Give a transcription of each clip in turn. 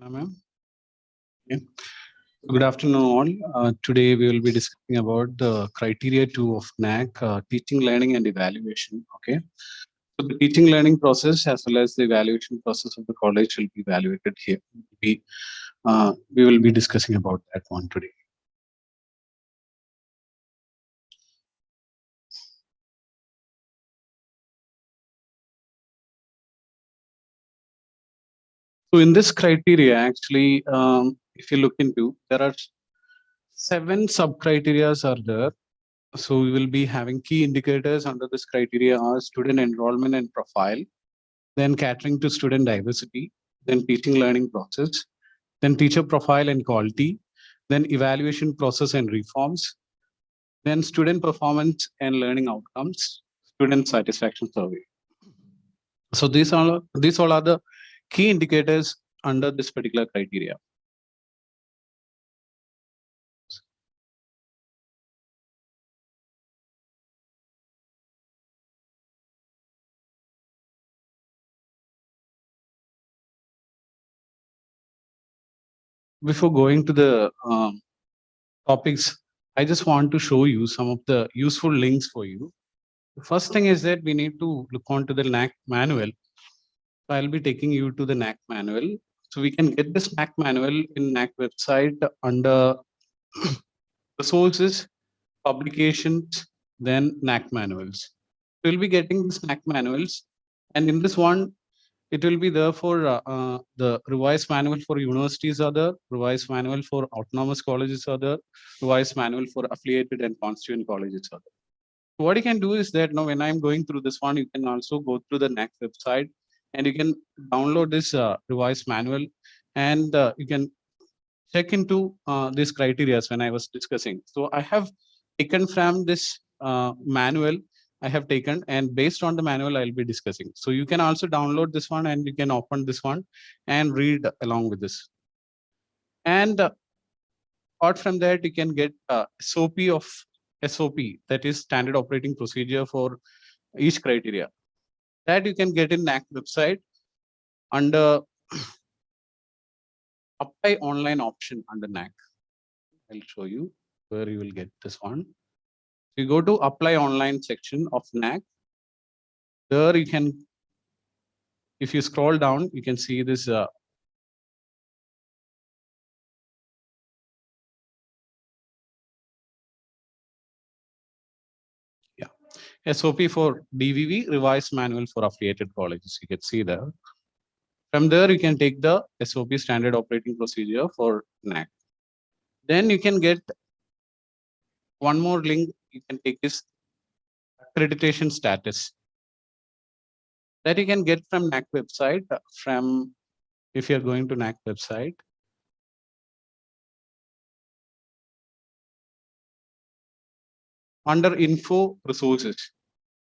Ma'am. Okay. Good afternoon, all. Today we will be discussing about the criteria 2 of Naac, teaching, learning, and evaluation. Okay. So the teaching, learning process as well as the evaluation process of the college will be evaluated here. We will be discussing about that one today. So in this criteria, actually, if you look into, there are 7 sub-criteria are there. So we will be having key indicators under this criteria are student enrollment and profile, then catering to student diversity, then teaching learning process, then teacher profile and quality, then evaluation process and reforms, then student performance and learning outcomes, student satisfaction survey. So these all are the key indicators under this particular criteria. Before going to the topics, I just want to show you some of the useful links for you. The first thing is that we need to look onto the Naac manual. So I'll be taking you to the Naac manual. So we can get this Naac manual in Naac website under resources, publications, then Naac manuals. We'll be getting this Naac manuals, and in this one, it will be there for the revised manual for universities are there, revised manual for autonomous colleges are there, revised manual for affiliated and constituent colleges are there. So what you can do is that now when I'm going through this one, you can also go through the Naac website and you can download this revised manual, and you can check into these criteria when I was discussing. So I have taken from this manual, I have taken, and based on the manual, I'll be discussing. So you can also download this one and you can open this one and read along with this. And apart from that, you can get SOP, that is standard operating procedure for each criteria. That you can get in Naac website under apply online option under Naac. I'll show you where you will get this one. You go to apply online section of Naac. There you can, if you scroll down, you can see this SOP for DVV, revised manual for affiliated colleges. You can see there. From there, you can take the SOP standard operating procedure for Naac. Then you can get one more link. You can take is accreditation status that you can get from Naac website. From if you're going to Naac website, under info resources,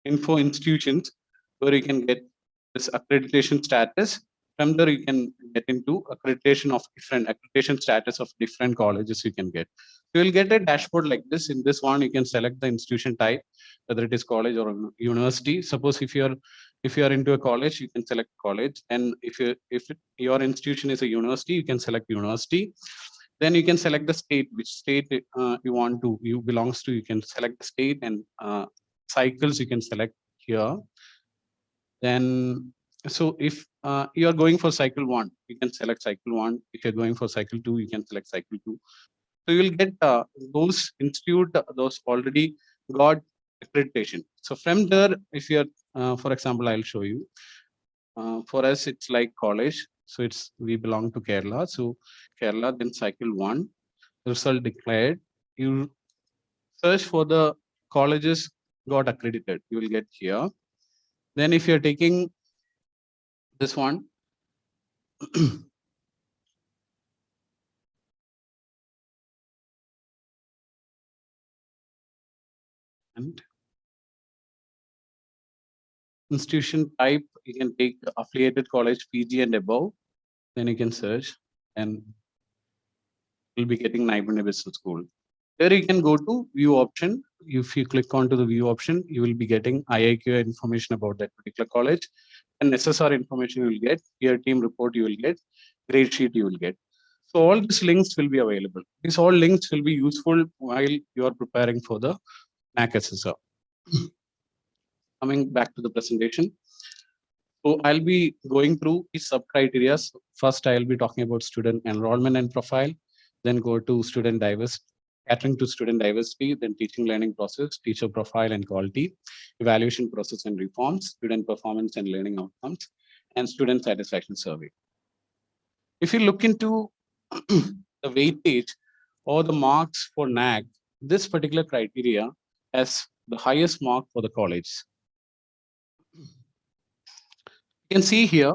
info institutions, where you can get this accreditation status. From there, you can get into accreditation of different accreditation status of different colleges you can get. You will get a dashboard like this. In this one, you can select the institution type, whether it is college or university. Suppose if you're into a college, you can select college, and if your institution is a university, you can select university. Then you can select the state, which state you belongs to. You can select the state, and cycles you can select here. Then so if you are going for cycle 1, you can select cycle 1. If you're going for cycle 2, you can select cycle 2. So you will get those institute, those already got accreditation. So from there, if you're for example, I'll show you. For us, it's like college. So we belong to Kerala. So Kerala, then cycle 1, result declared. You search for the colleges got accredited. You will get here. Then if you're taking this one, and institution type, you can take affiliated college, PG and above. Then you can search, and you'll be getting Naibrana Business School. There you can go to view option. If you click onto the view option, you will be getting IIQ information about that particular college, and SSR information you will get, peer team report you will get, grade sheet you will get. So all these links will be available. These all links will be useful while you are preparing for the Naac assessor. Coming back to the presentation. So I'll be going through each sub criteria. First, I'll be talking about student enrollment and profile, then go to student diversity, catering to student diversity, then teaching learning process, teacher profile and quality, evaluation process and reforms, student performance and learning outcomes, and student satisfaction survey. If you look into the weightage or the marks for Naac, this particular criteria has the highest mark for the college. You can see here,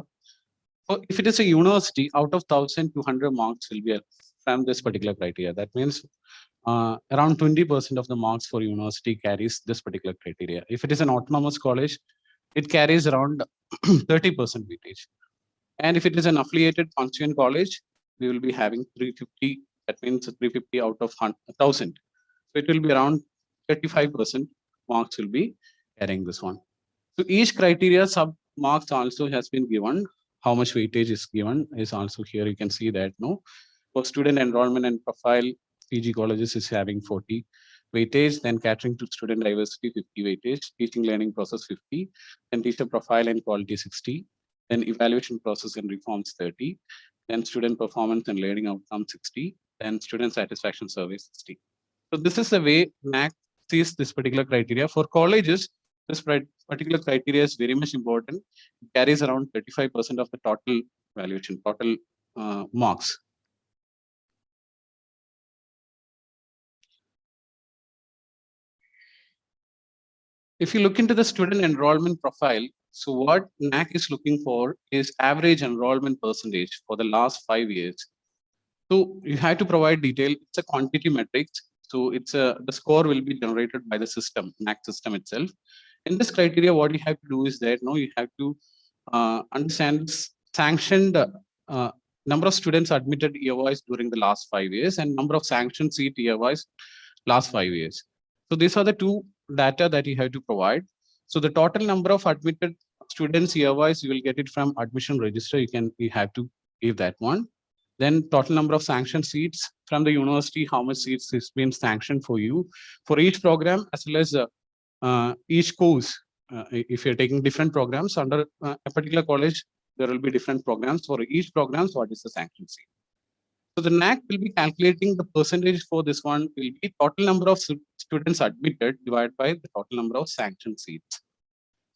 if it is a university, out of 1,200 marks will be from this particular criteria. That means around 20% of the marks for university carries this particular criteria. If it is an autonomous college, it carries around 30% weightage. And if it is an affiliated constituent college, we will be having 350. That means 350 out of 1,000. So it will be around 35% marks will be carrying this one. So each criteria sub marks also has been given. How much weightage is given is also here. You can see that for student enrollment and profile, PG colleges is having 40 weightage, then catering to student diversity 50 weightage, teaching learning process 50, then teacher profile and quality 60, then evaluation process and reforms 30, then student performance and learning outcome 60, then student satisfaction survey 60. So this is the way Naac sees this particular criteria. For colleges, this particular criteria is very much important. It carries around 35% of the total valuation, total marks. If you look into the student enrollment profile, so what Naac is looking for is average enrollment percentage for the last 5 years. So you have to provide detail. It's a quantity matrix. So the score will be generated by the system, Naac system itself. In this criteria, what you have to do is that you have to understand sanctioned number of students admitted year-wise during the last 5 years and number of sanctioned seat year-wise last 5 years. So these are the two data that you have to provide. So the total number of admitted students year-wise, you will get it from admission register. You have to give that one. Then total number of sanctioned seats from the university, how much seats has been sanctioned for you for each program, as well as each course. If you're taking different programs under a particular college, there will be different programs. For each program, what is the sanction seat? So the Naac will be calculating the percentage for this one will be total number of students admitted divided by the total number of sanctioned seats.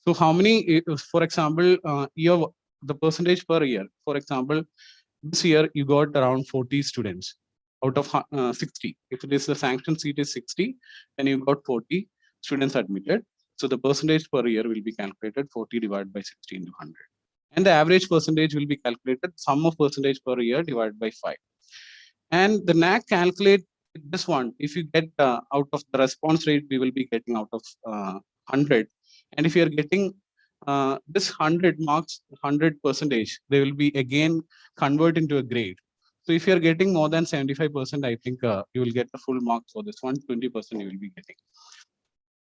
So how many, for example, the percentage per year, for example, this year you got around 40 students out of 60. If it is the sanction seat is 60, then you got 40 students admitted. So the percentage per year will be calculated 40 divided by 60 into 100. And the average percentage will be calculated sum of percentage per year divided by 5. And the Naac calculate this one. If you get out of the response rate, we will be getting out of 100. And if you are getting this 100 marks, 100 percentage, they will be again convert into a grade. So if you are getting more than 75%, I think you will get the full marks for this one, 20% you will be getting.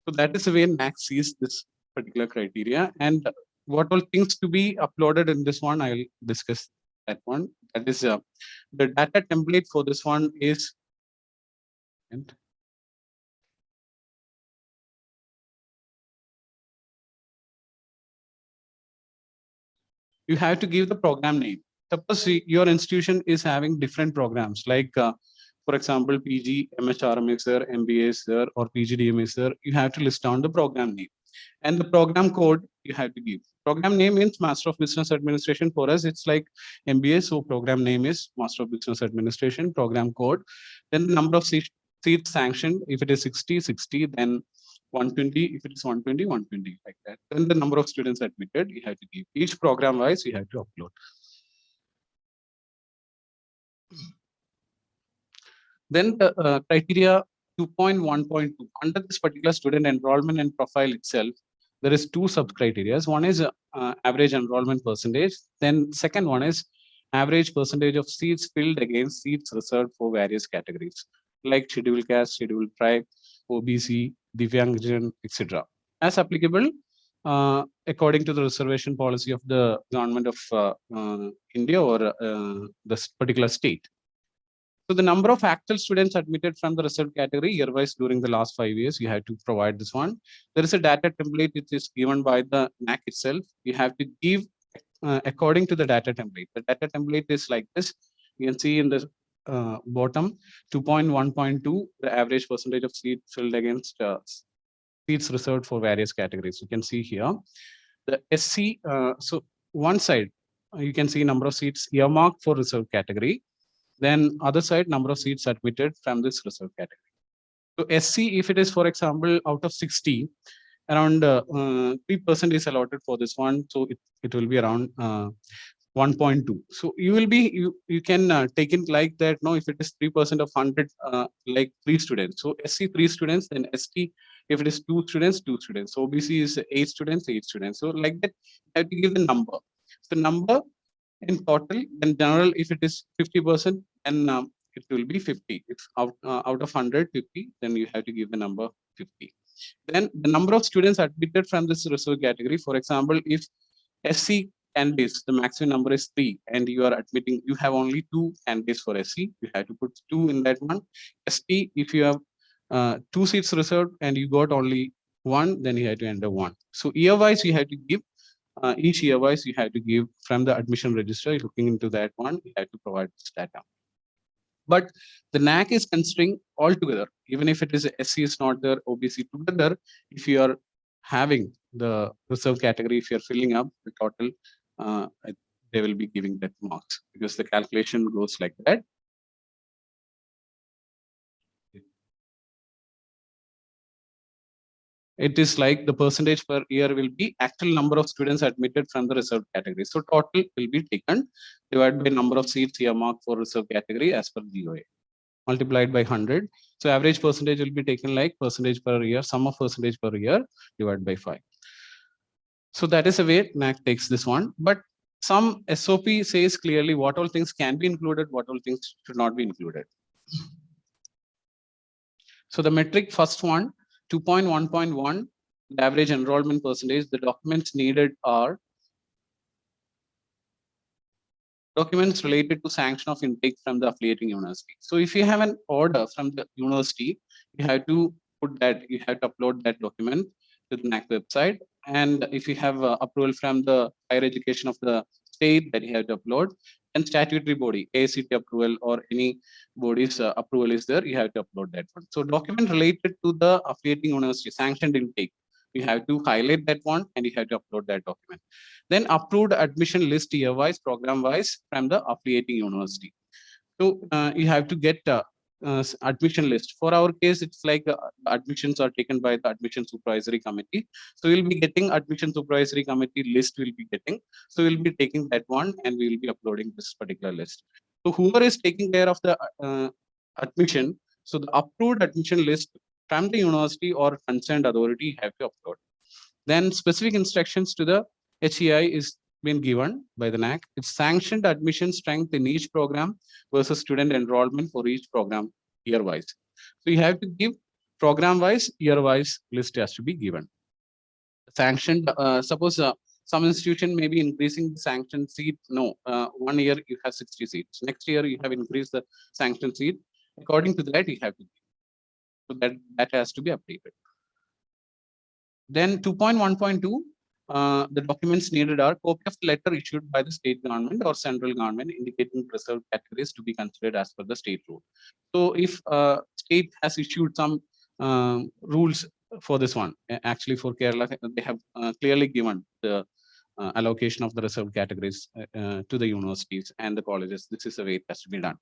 So that is the way Naac sees this particular criteria. And what all things to be uploaded in this one, I'll discuss that one. That is the data template for this one is. You have to give the program name. Suppose your institution is having different programs, like for example, PG, MHRMA sir, MBA sir, or PGDMA sir. You have to list down the program name and the program code you have to give. Program name means Master of Business Administration. For us, it's like MBA. So program name is Master of Business Administration, program code. Then the number of seats sanctioned. If it is 60, 60, then 120. If it is 120, 120, like that. Then the number of students admitted, you have to give. Each program wise, you have to upload. Then the criteria 2.1.2. Under this particular student enrollment and profile itself, there is two sub criteria. One is average enrollment percentage. Then second one is average percentage of seats filled against seats reserved for various categories, like scheduled caste, scheduled tribe, OBC, Divyangjan, etc. As applicable, according to the reservation policy of the government of India or this particular state. So the number of actual students admitted from the reserved category year-wise during the last 5 years, you have to provide this one. There is a data template which is given by the Naac itself. You have to give according to the data template. The data template is like this. You can see in the bottom 2.1.2, the average percentage of seats filled against seats reserved for various categories. You can see here the SC. So one side you can see number of seats earmarked for reserved category. Then other side, number of seats admitted from this reserved category. So SC, if it is, for example, out of 60, around 3% is allotted for this one. So it will be around 1.2. So you can take it like that. No, if it is 3% of 100, like 3 students. So SC 3 students, then ST, if it is 2 students, 2 students. So OBC is 8 students, 8 students. So like that, I have to give the number. So number in total, then general, if it is 50%, then it will be 50. If out of 100, 50, then you have to give the number 50. Then the number of students admitted from this reserve category, for example, if SC candidates, the maximum number is 3, and you are admitting, you have only 2 candidates for SC, you have to put 2 in that one. ST, if you have 2 seats reserved and you got only 1, then you have to enter 1. So year-wise, you have to give each year-wise, you have to give from the admission register. Looking into that one, you have to provide this data. But the Naac is considering altogether, even if it is SC is not there, OBC together, if you are having the reserve category, if you are filling up the total, they will be giving that marks because the calculation goes like that. It is like the percentage per year will be actual number of students admitted from the reserved category. So total will be taken divided by number of seats earmarked for reserved category as per GOA, multiplied by 100. So average percentage will be taken like percentage per year, sum of percentage per year divided by 5. So that is the way Naac takes this one. But some SOP says clearly what all things can be included, what all things should not be included. So the metric first one, 2.1.1, the average enrollment percentage, the documents needed are documents related to sanction of intake from the affiliating university. So if you have an order from the university, you have to put that, you have to upload that document to the Naac website. And if you have approval from the higher education of the state, that you have to upload. And statutory body, ACT approval or any body's approval is there, you have to upload that one. So document related to the affiliating university, sanctioned intake, you have to highlight that one and you have to upload that document. Then approved admission list year-wise, program-wise from the affiliating university. So you have to get admission list. For our case, it's like admissions are taken by the admission supervisory committee. So we'll be getting admission supervisory committee list. We'll be getting. So we'll be taking that one and we will be uploading this particular list. So whoever is taking care of the admission, so the approved admission list from the university or concerned authority have to upload. Then specific instructions to the HEI is been given by the Naac. It's sanctioned admission strength in each program versus student enrollment for each program year-wise. So you have to give program-wise, year-wise list has to be given. Sanctioned, suppose some institution may be increasing the sanctioned seat. No, 1 year you have 60 seats. Next year you have increased the sanctioned seat. According to that, you have to give. So that has to be updated. Then 2.1.2, the documents needed are copy of the letter issued by the state government or central government indicating reserved categories to be considered as per the state rule. So if state has issued some rules for this one, actually for Kerala, they have clearly given the allocation of the reserved categories to the universities and the colleges. This is the way it has to be done.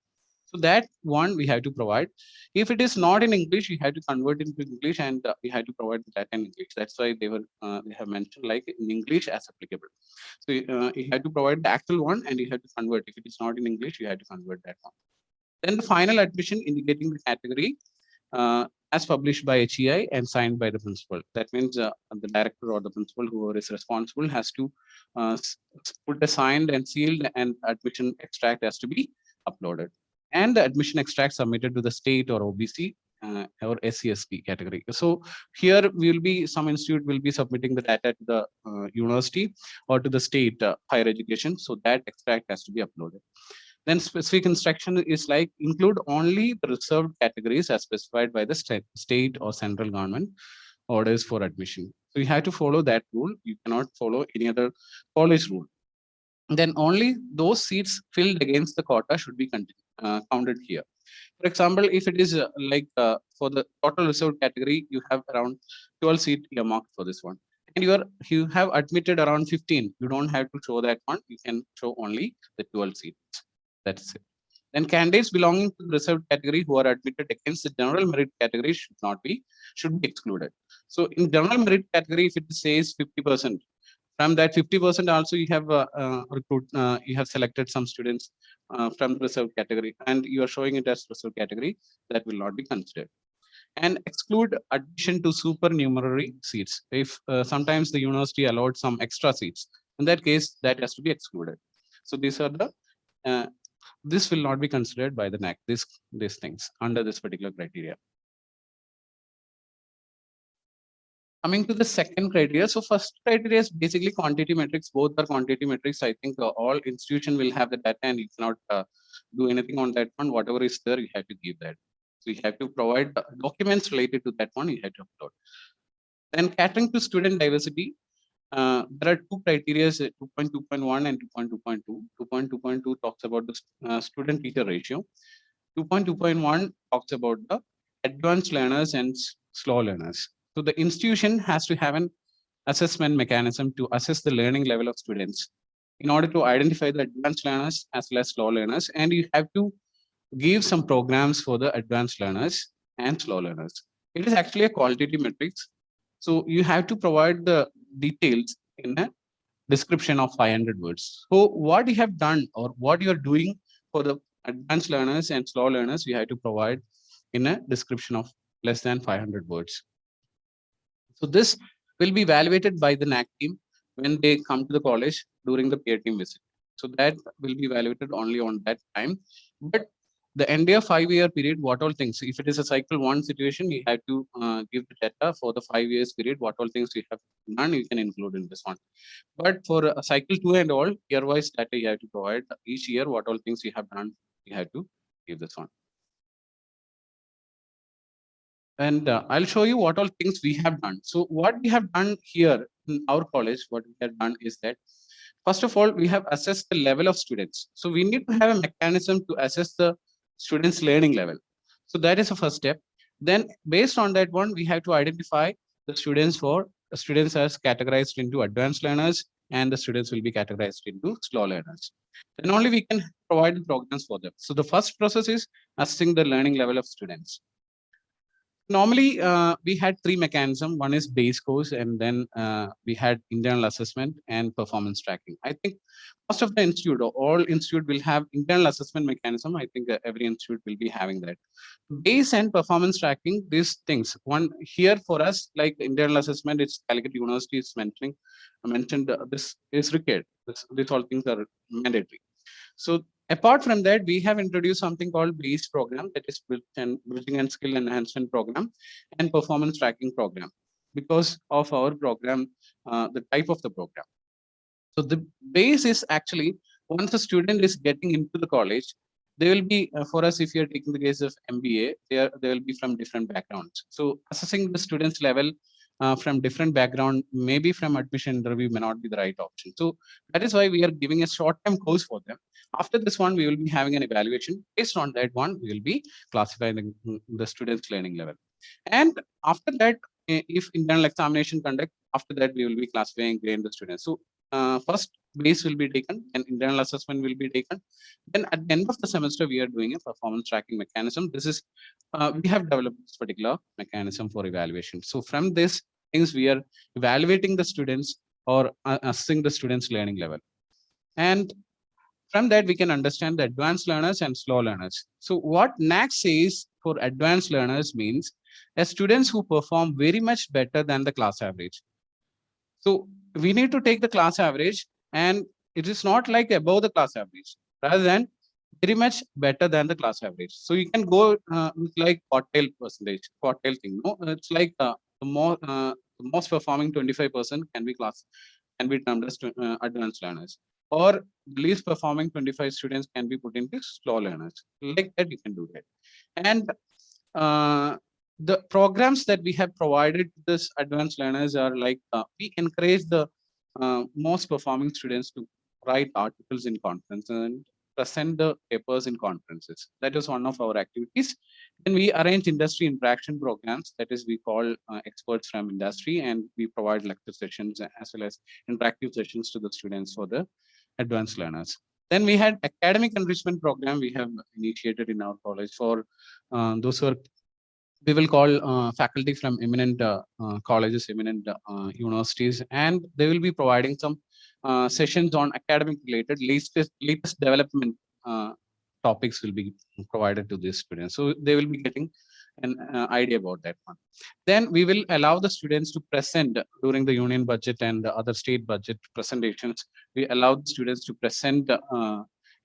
So that one we have to provide. If it is not in English, you have to convert it into English and you have to provide that in English. That's why they have mentioned like in English as applicable. So you have to provide the actual one and you have to convert. If it is not in English, you have to convert that one. Then the final admission indicating the category as published by HEI and signed by the principal. That means the director or the principal, whoever is responsible, has to put a signed and sealed and admission extract has to be uploaded. And the admission extract submitted to the state or OBC or SC/ST category. So here some institute will be submitting the data to the university or to the state higher education. So that extract has to be uploaded. Then specific instruction is like include only the reserved categories as specified by the state or central government orders for admission. So you have to follow that rule. You cannot follow any other college rule. Then only those seats filled against the quota should be counted here. For example, if it is for the total reserved category, you have around 12 seat earmarked for this one, and you have admitted around 15. You don't have to show that one. You can show only the 12 seats. That's it. Then candidates belonging to the reserved category who are admitted against the general merit category should be excluded. So in general merit category, if it says 50%, from that 50% also you have you have selected some students from the reserved category, and you are showing it as reserved category, that will not be considered. And exclude admission to supernumerary seats. If sometimes the university allowed some extra seats, in that case that has to be excluded. So these are the this will not be considered by the Naac, these things under this particular criteria. Coming to the second criteria. So first criteria is basically quantity metrics. Both are quantity metrics. I think all institution will have the data, and you cannot do anything on that one. Whatever is there, you have to give that. So you have to provide documents related to that one. You have to upload. Then catering to student diversity. There are two criteria, 2.2.1 and 2.2.2. 2.2.2 talks about the student teacher ratio. 2.2.1 talks about the advanced learners and slow learners. So the institution has to have an assessment mechanism to assess the learning level of students in order to identify the advanced learners as well as slow learners. And you have to give some programs for the advanced learners and slow learners. It is actually a qualitative matrix. So you have to provide the details in a description of 500 words. So what you have done or what you are doing for the advanced learners and slow learners, you have to provide in a description of less than 500 words. So this will be evaluated by the Naac team when they come to the college during the peer team visit. So that will be evaluated only on that time. But the entire 5-year period, what all things, if it is a cycle 1 situation, you have to give the data for the 5 years period, what all things you have done, you can include in this one. But for a cycle 2 and all, year-wise data you have to provide. Each year, what all things you have done, you have to give this one. And I'll show you what all things we have done. So what we have done here in our college, what we have done is that, first of all, we have assessed the level of students. So we need to have a mechanism to assess the students' learning level. So that is the first step. Then based on that one, we have to identify the students as categorized into advanced learners, and the students will be categorized into slow learners. Then only we can provide the programs for them. So the first process is assessing the learning level of students. Normally, we had 3 mechanisms. One is base course, and then we had internal assessment and performance tracking. I think most of the institute or all institute will have internal assessment mechanism. I think every institute will be having that. Base and performance tracking, these things. One here for us, like internal assessment, it's Calicut University is mentioned. This is required. These all things are mandatory. So apart from that, we have introduced something called BASE program, that is Bridging and Skill Enhancement Program, and Performance Tracking Program, because of our program, the type of the program. So the BASE is actually, once a student is getting into the college, they will be, for us, if you're taking the case of MBA, they will be from different backgrounds. So assessing the student's level from different background, maybe from admission interview may not be the right option. So that is why we are giving a short-term course for them. After this one, we will be having an evaluation. Based on that one, we will be classifying the student's learning level. And after that, if internal examination conduct, after that, we will be classifying grade the students. So first base will be taken and internal assessment will be taken. Then at the end of the semester, we are doing a performance tracking mechanism. This is, we have developed this particular mechanism for evaluation. So from this things, we are evaluating the students or assessing the students' learning level. And from that, we can understand the advanced learners and slow learners. So what Naac says for advanced learners means students who perform very much better than the class average. So we need to take the class average, and it is not like above the class average. Rather than very much better than the class average. So you can go with like quartile thing. No, it's like the most performing 25% can be termed as advanced learners, or the least performing 25 students can be put into slow learners. Like that, you can do that. And the programs that we have provided to this advanced learners are like we encourage the most performing students to write articles in conference and present the papers in conferences. That is one of our activities. Then we arrange industry interaction programs. That is, we call experts from industry, and we provide lecture sessions as well as interactive sessions to the students for the advanced learners. Then we had academic enrichment program we have initiated in our college for those who are, we will call faculty from eminent colleges, eminent universities, and they will be providing some sessions on academic related latest development topics will be provided to these students. So they will be getting an idea about that one. Then we will allow the students to present during the union budget and the other state budget presentations. We allow the students to present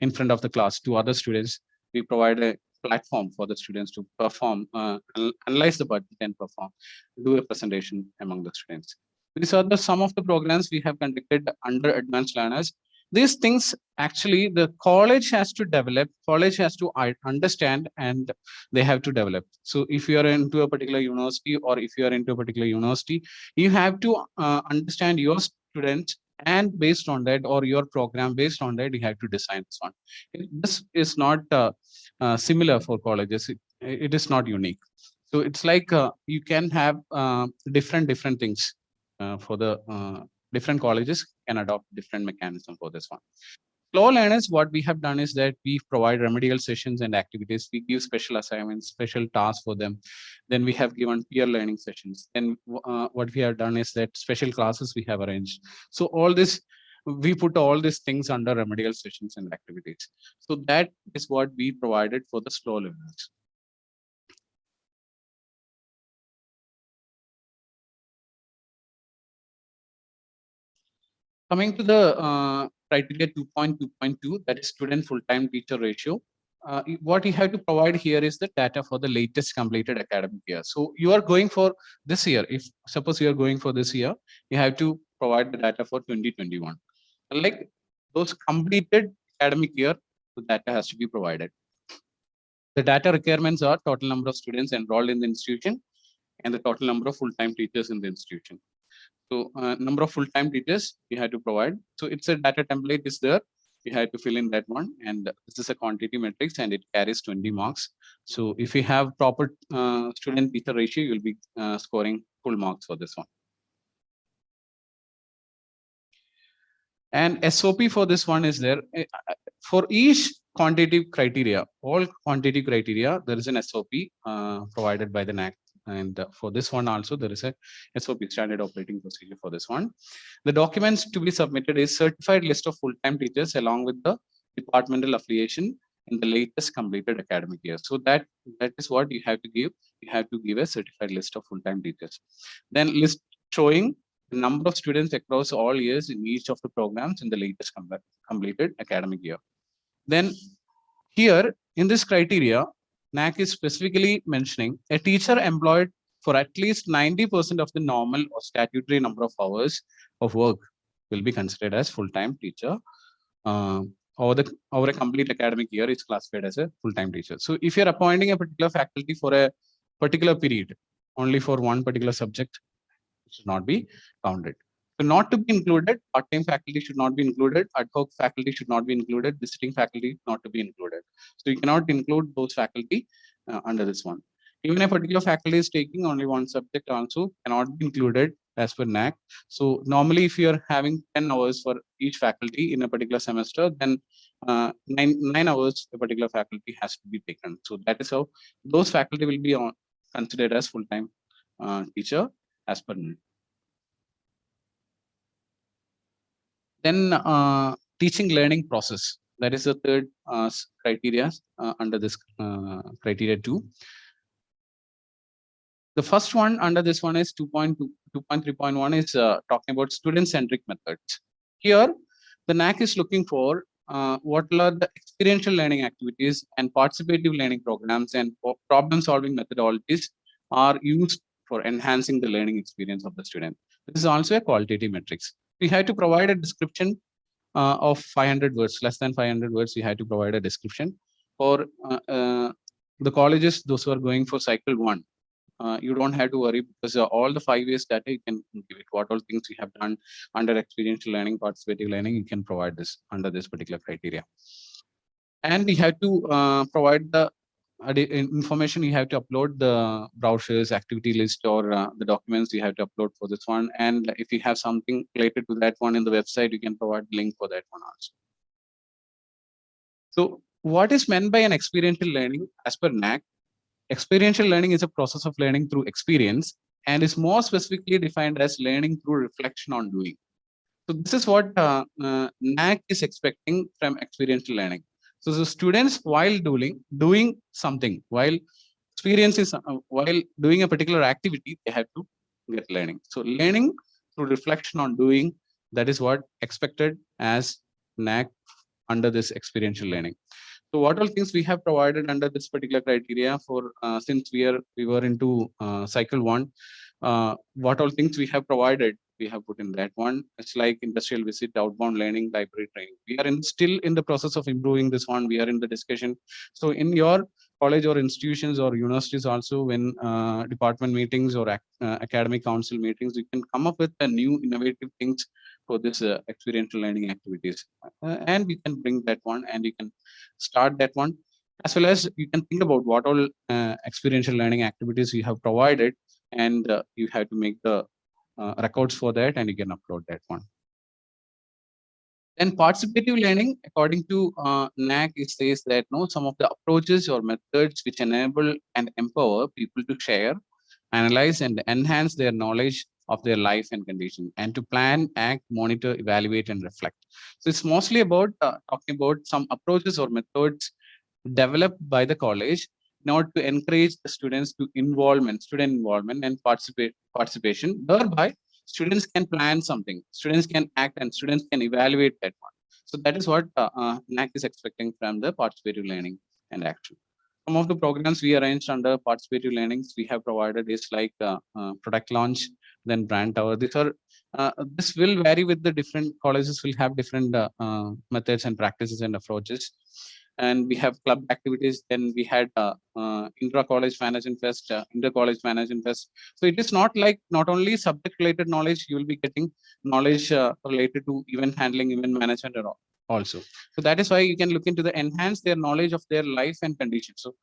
in front of the class to other students. We provide a platform for the students to perform, analyze the budget and perform, do a presentation among the students. These are some of the programs we have conducted under advanced learners. These things actually the college has to develop, college has to understand, and they have to develop. So if you are into a particular university, or if you are into a particular university, you have to understand your students, and based on that, or your program based on that, you have to design this one. This is not similar for colleges. It is not unique. So it's like you can have different things for the different colleges can adopt different mechanism for this one. Slow learners, what we have done is that we provide remedial sessions and activities. We give special assignments, special tasks for them. Then we have given peer learning sessions. Then what we have done is that special classes we have arranged. So all this, we put all these things under remedial sessions and activities. So that is what we provided for the slow learners. Coming to the criteria 2.2.2, that is student full-time teacher ratio. What you have to provide here is the data for the latest completed academic year. So you are going for this year. If suppose you are going for this year, you have to provide the data for 2021. Like those completed academic year, the data has to be provided. The data requirements are total number of students enrolled in the institution and the total number of full-time teachers in the institution. So number of full-time teachers you have to provide. So it's a data template is there. You have to fill in that one, and this is a quantity matrix, and it carries 20 marks. So if you have proper student teacher ratio, you'll be scoring full marks for this one. And SOP for this one is there. For each quantitative criteria, all quantitative criteria, there is an SOP provided by the Naac. And for this one also, there is a SOP, standard operating procedure for this one. The documents to be submitted is certified list of full-time teachers along with the departmental affiliation in the latest completed academic year. So that is what you have to give. You have to give a certified list of full-time teachers. Then list showing the number of students across all years in each of the programs in the latest completed academic year. Then here in this criteria, Naac is specifically mentioning a teacher employed for at least 90% of the normal or statutory number of hours of work will be considered as full-time teacher. Over a complete academic year is classified as a full-time teacher. So if you're appointing a particular faculty for a particular period, only for one particular subject, it should not be counted. So not to be included, part-time faculty should not be included, ad hoc faculty should not be included, visiting faculty not to be included. So you cannot include those faculty under this one. Even a particular faculty is taking only one subject also cannot be included as per Naac. So normally if you are having 10 hours for each faculty in a particular semester, then 9 hours a particular faculty has to be taken. So that is how those faculty will be considered as full-time teacher as per Naac. Then teaching learning process, that is the third criteria under this criteria 2. The first one under this one is 2.3.1 is talking about student-centric methods. Here, the Naac is looking for what are the experiential learning activities and participative learning programs and problem solving methodologies are used for enhancing the learning experience of the student. This is also a qualitative metrics. We have to provide a description of 500 words, less than 500 words. We have to provide a description for the colleges, those who are going for cycle one. You don't have to worry because all the 5 years data you can give it. What all things you have done under experiential learning, participative learning, you can provide this under this particular criteria. And we have to provide the information. You have to upload the brochures, activity list, or the documents you have to upload for this one. And if you have something related to that one in the website, you can provide link for that one also. So what is meant by an experiential learning as per Naac? Experiential learning is a process of learning through experience and is more specifically defined as learning through reflection on doing. So this is what Naac is expecting from experiential learning. So the students, while doing something, while experiences, while doing a particular activity, they have to get learning. So learning through reflection on doing, that is what expected as Naac under this experiential learning. So what all things we have provided under this particular criteria for since we were into cycle one, what all things we have provided, we have put in that one. It's like industrial visit, outbound learning, library training. We are still in the process of improving this one. We are in the discussion. So in your college or institutions or universities also, when department meetings or academic council meetings, you can come up with a new innovative things for this experiential learning activities, and you can bring that one and you can start that one, as well as you can think about what all experiential learning activities you have provided, and you have to make the records for that and you can upload that one. Then participative learning, according to Naac, it says that no, some of the approaches or methods which enable and empower people to share, analyze, and enhance their knowledge of their life and condition, and to plan, act, monitor, evaluate, and reflect. So it's mostly about talking about some approaches or methods developed by the college in order to encourage the students to student involvement and participation. Thereby, students can plan something, students can act, and students can evaluate that one. So that is what Naac is expecting from the participative learning and action. Some of the programs we arranged under participative learnings we have provided is like product launch, then brand tower. This will vary with the different colleges will have different methods and practices and approaches. And we have club activities. Then we had intra-college management fest, inter-college management fest. So it is not like not only subject-related knowledge, you will be getting knowledge related to event handling, event management, and all also. So that is why you can look into the enhance their knowledge of their life and condition. So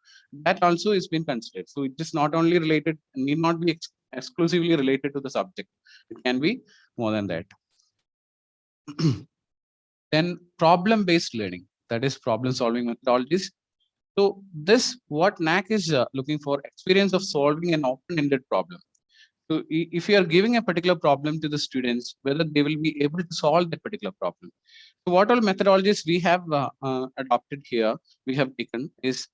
that also is been considered. So it is not only related, need not be exclusively related to the subject. It can be more than that. Then problem-based learning, that is problem solving methodologies. So this what Naac is looking for, experience of solving an open-ended problem. So if you are giving a particular problem to the students, whether they will be able to solve that particular problem. So what all methodologies we have adopted here, we have taken is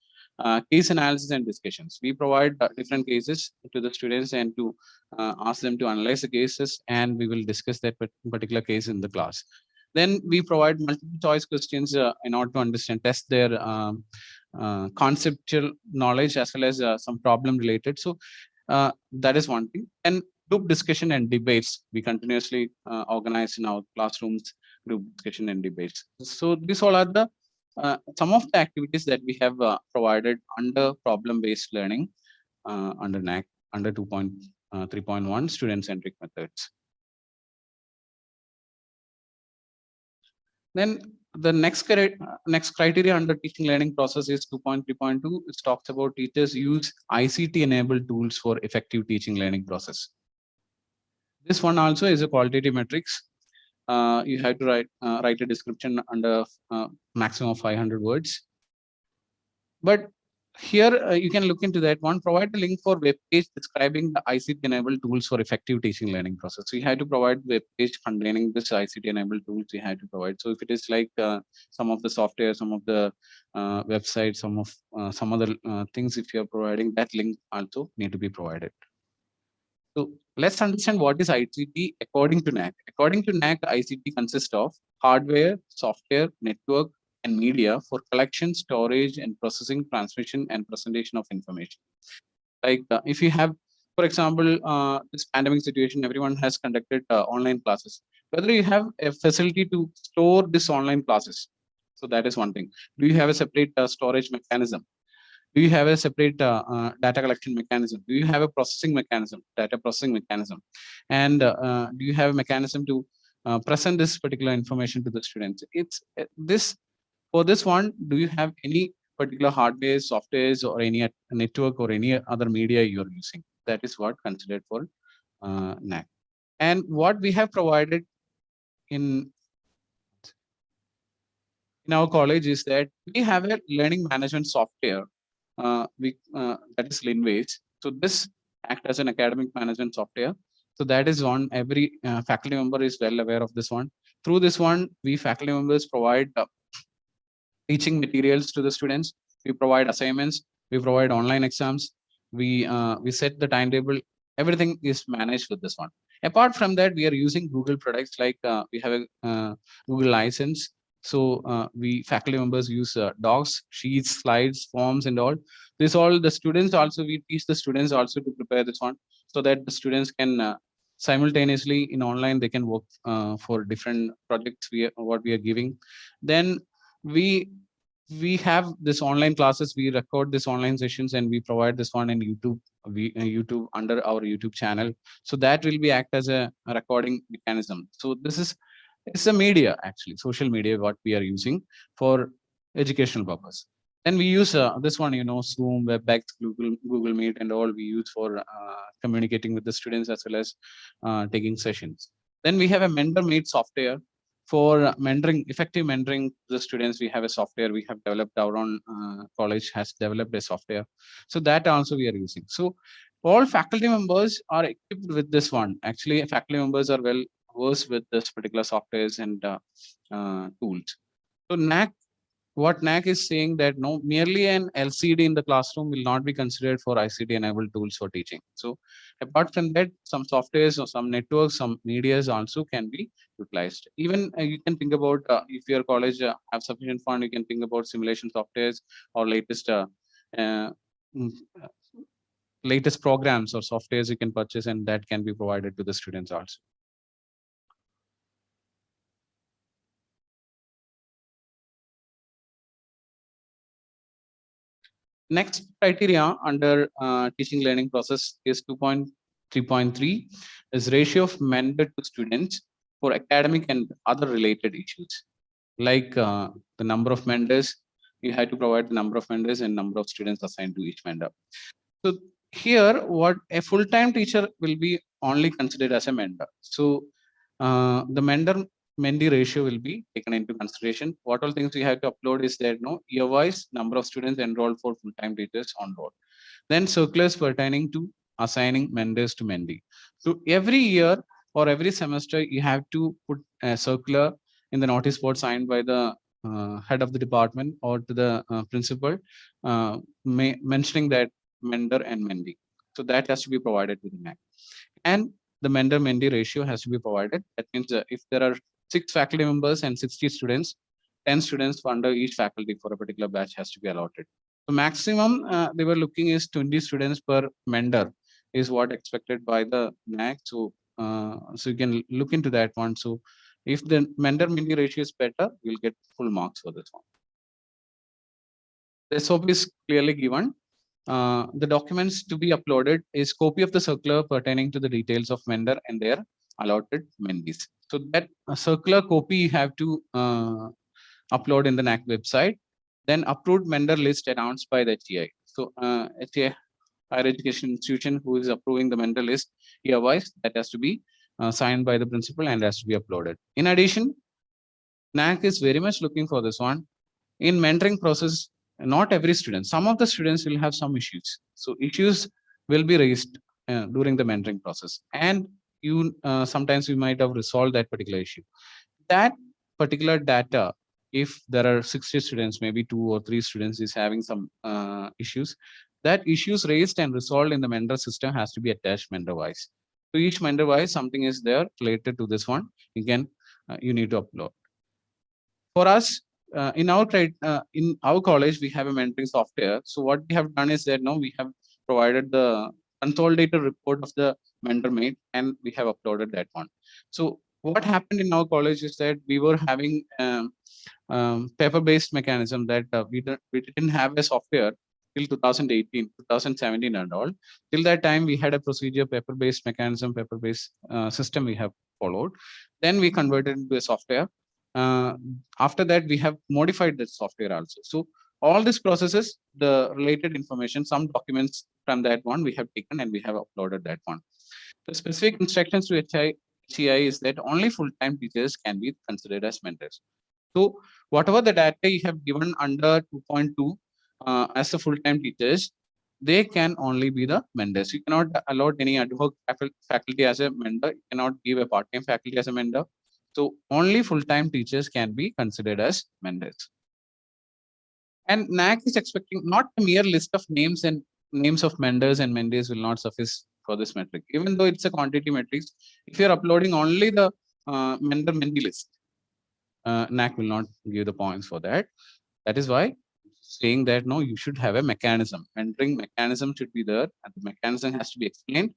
case analysis and discussions. We provide different cases to the students and to ask them to analyze the cases, and we will discuss that particular case in the class. Then we provide multiple choice questions in order to understand, test their conceptual knowledge as well as some problem related. So that is one thing. And group discussion and debates, we continuously organize in our classrooms, group discussion and debates. So these all are the some of the activities that we have provided under problem-based learning under Naac, under 2.3.1 student-centric methods. Then the next criteria under teaching learning process is 2.3.2. It talks about teachers use ICT-enabled tools for effective teaching learning process. This one also is a qualitative metrics. You have to write a description under maximum of 500 words. But here you can look into that one. Provide a link for web page describing the ICT-enabled tools for effective teaching learning process. So you have to provide web page containing this ICT-enabled tools. You have to provide. So if it is like some of the software, some of the websites, some other things, if you are providing that link, also need to be provided. So let's understand what is ICT according to Naac. According to Naac, ICT consists of hardware, software, network, and media for collection, storage, and processing, transmission, and presentation of information. Like if you have, for example, this pandemic situation, everyone has conducted online classes. Whether you have a facility to store this online classes, so that is one thing. Do you have a separate storage mechanism? Do you have a separate data collection mechanism? Do you have a processing mechanism, data processing mechanism? And do you have a mechanism to present this particular information to the students? It's this for this one. Do you have any particular hardware, softwares, or any network or any other media you're using? That is what considered for NAC. And what we have provided in in our college is that we have a learning management software that is Linways. So this act as an academic management software. So that is one every faculty member is well aware of this one. Through this one, we faculty members provide teaching materials to the students. We provide assignments. We provide online exams. We set the timetable. Everything is managed with this one. Apart from that, we are using Google products like we have a Google license. So we faculty members use docs, sheets, slides, forms, and all. This all the students also we teach the students also to prepare this one so that the students can simultaneously in online they can work for different projects what we are giving. Then we we have this online classes. We record this online sessions and we provide this one in YouTube. YouTube under our YouTube channel, so that will be act as a recording mechanism. So this is it's a media, actually social media what we are using for educational purpose. Then we use this one, Zoom, WebEx, Google Meet, and all we use for communicating with the students as well as taking sessions. Then we have a mentor meet software for mentoring, effective mentoring the students. We have a software we have developed. Our own college has developed a software, so that also we are using. So all faculty members are equipped with this one. Actually, faculty members are well versed with this particular softwares and tools. So NAC, what NAC is saying that no, merely an LCD in the classroom will not be considered for ICT enabled tools for teaching. So apart from that, some softwares or some networks, some medias also can be utilized. Even you can think about if your college have sufficient fund, you can think about simulation softwares or uh, mm, latest programs or softwares you can purchase, and that can be provided to the students also. Next criteria under teaching learning process is 2.3.3 is ratio of mentor to students for academic and other related issues. Like the number of mentors, you have to provide the number of mentors and number of students assigned to each mentor. So here, what a full-time teacher will be only considered as a mentor. So the mentor-mentee ratio will be taken into consideration. What all things we have to upload is that no year-wise number of students enrolled for full-time teachers on board. Then circulars pertaining to assigning mentors to mentee. So every year or every semester, you have to put a circular in the notice board signed by the head of the department or to the principal, mentioning that mentor and mentee. So that has to be provided to the NAC. And the mentor-mentee ratio has to be provided. That means if there are 6 faculty members and 60 students, 10 students under each faculty for a particular batch has to be allotted. So maximum they were looking is 20 students per mentor is what expected by the NAC. So so you can look into that one. So if the mentor-mentee ratio is better, you'll get full marks for this one. The SOP is clearly given. The documents to be uploaded is copy of the circular pertaining to the details of vendor and their allotted mentees. So that circular copy you have to upload in the NAC website. Then approved vendor list announced by the HEI. So HEI, higher education institution who is approving the vendor list year-wise, that has to be signed by the principal and has to be uploaded. In addition, NAC is very much looking for this one. In mentoring process, not every student, some of the students will have some issues. So issues will be raised during the mentoring process, and you sometimes you might have resolved that particular issue. That particular data, if there are 60 students, maybe 2 or 3 students is having some issues, that issues raised and resolved in the mentor system has to be attached mentor wise. So each mentor wise something is there related to this one. You can you need to upload. For us, in our college, we have a mentoring software. So what we have done is that now we have provided the consolidated report of the mentor mate, and we have uploaded that one. So what happened in our college is that we were having paper-based mechanism that we didn't have a software till 2018, 2017 and all. Till that time, we had a procedure, paper-based mechanism, paper-based system we have followed. Then we converted into a software. Uh, After that, we have modified the software also. So all these processes, the related information, some documents from that one we have taken and we have uploaded that one. The specific instructions to HI is that only full-time teachers can be considered as mentors. So whatever the data you have given under 2.2 as the full-time teachers, they can only be the mentors. You cannot allow any ad hoc faculty as a mentor. You cannot give a part-time faculty as a mentor. So only full-time teachers can be considered as mentors. And Naac is expecting not a mere list of names, and names of mentors and mentees will not suffice for this metric. Even though it's a quantity matrix, if you're uploading only the mentor-mentee list, Naac will not give the points for that. That is why saying that no, you should have a mechanism. Mentoring mechanism should be there, and the mechanism has to be explained,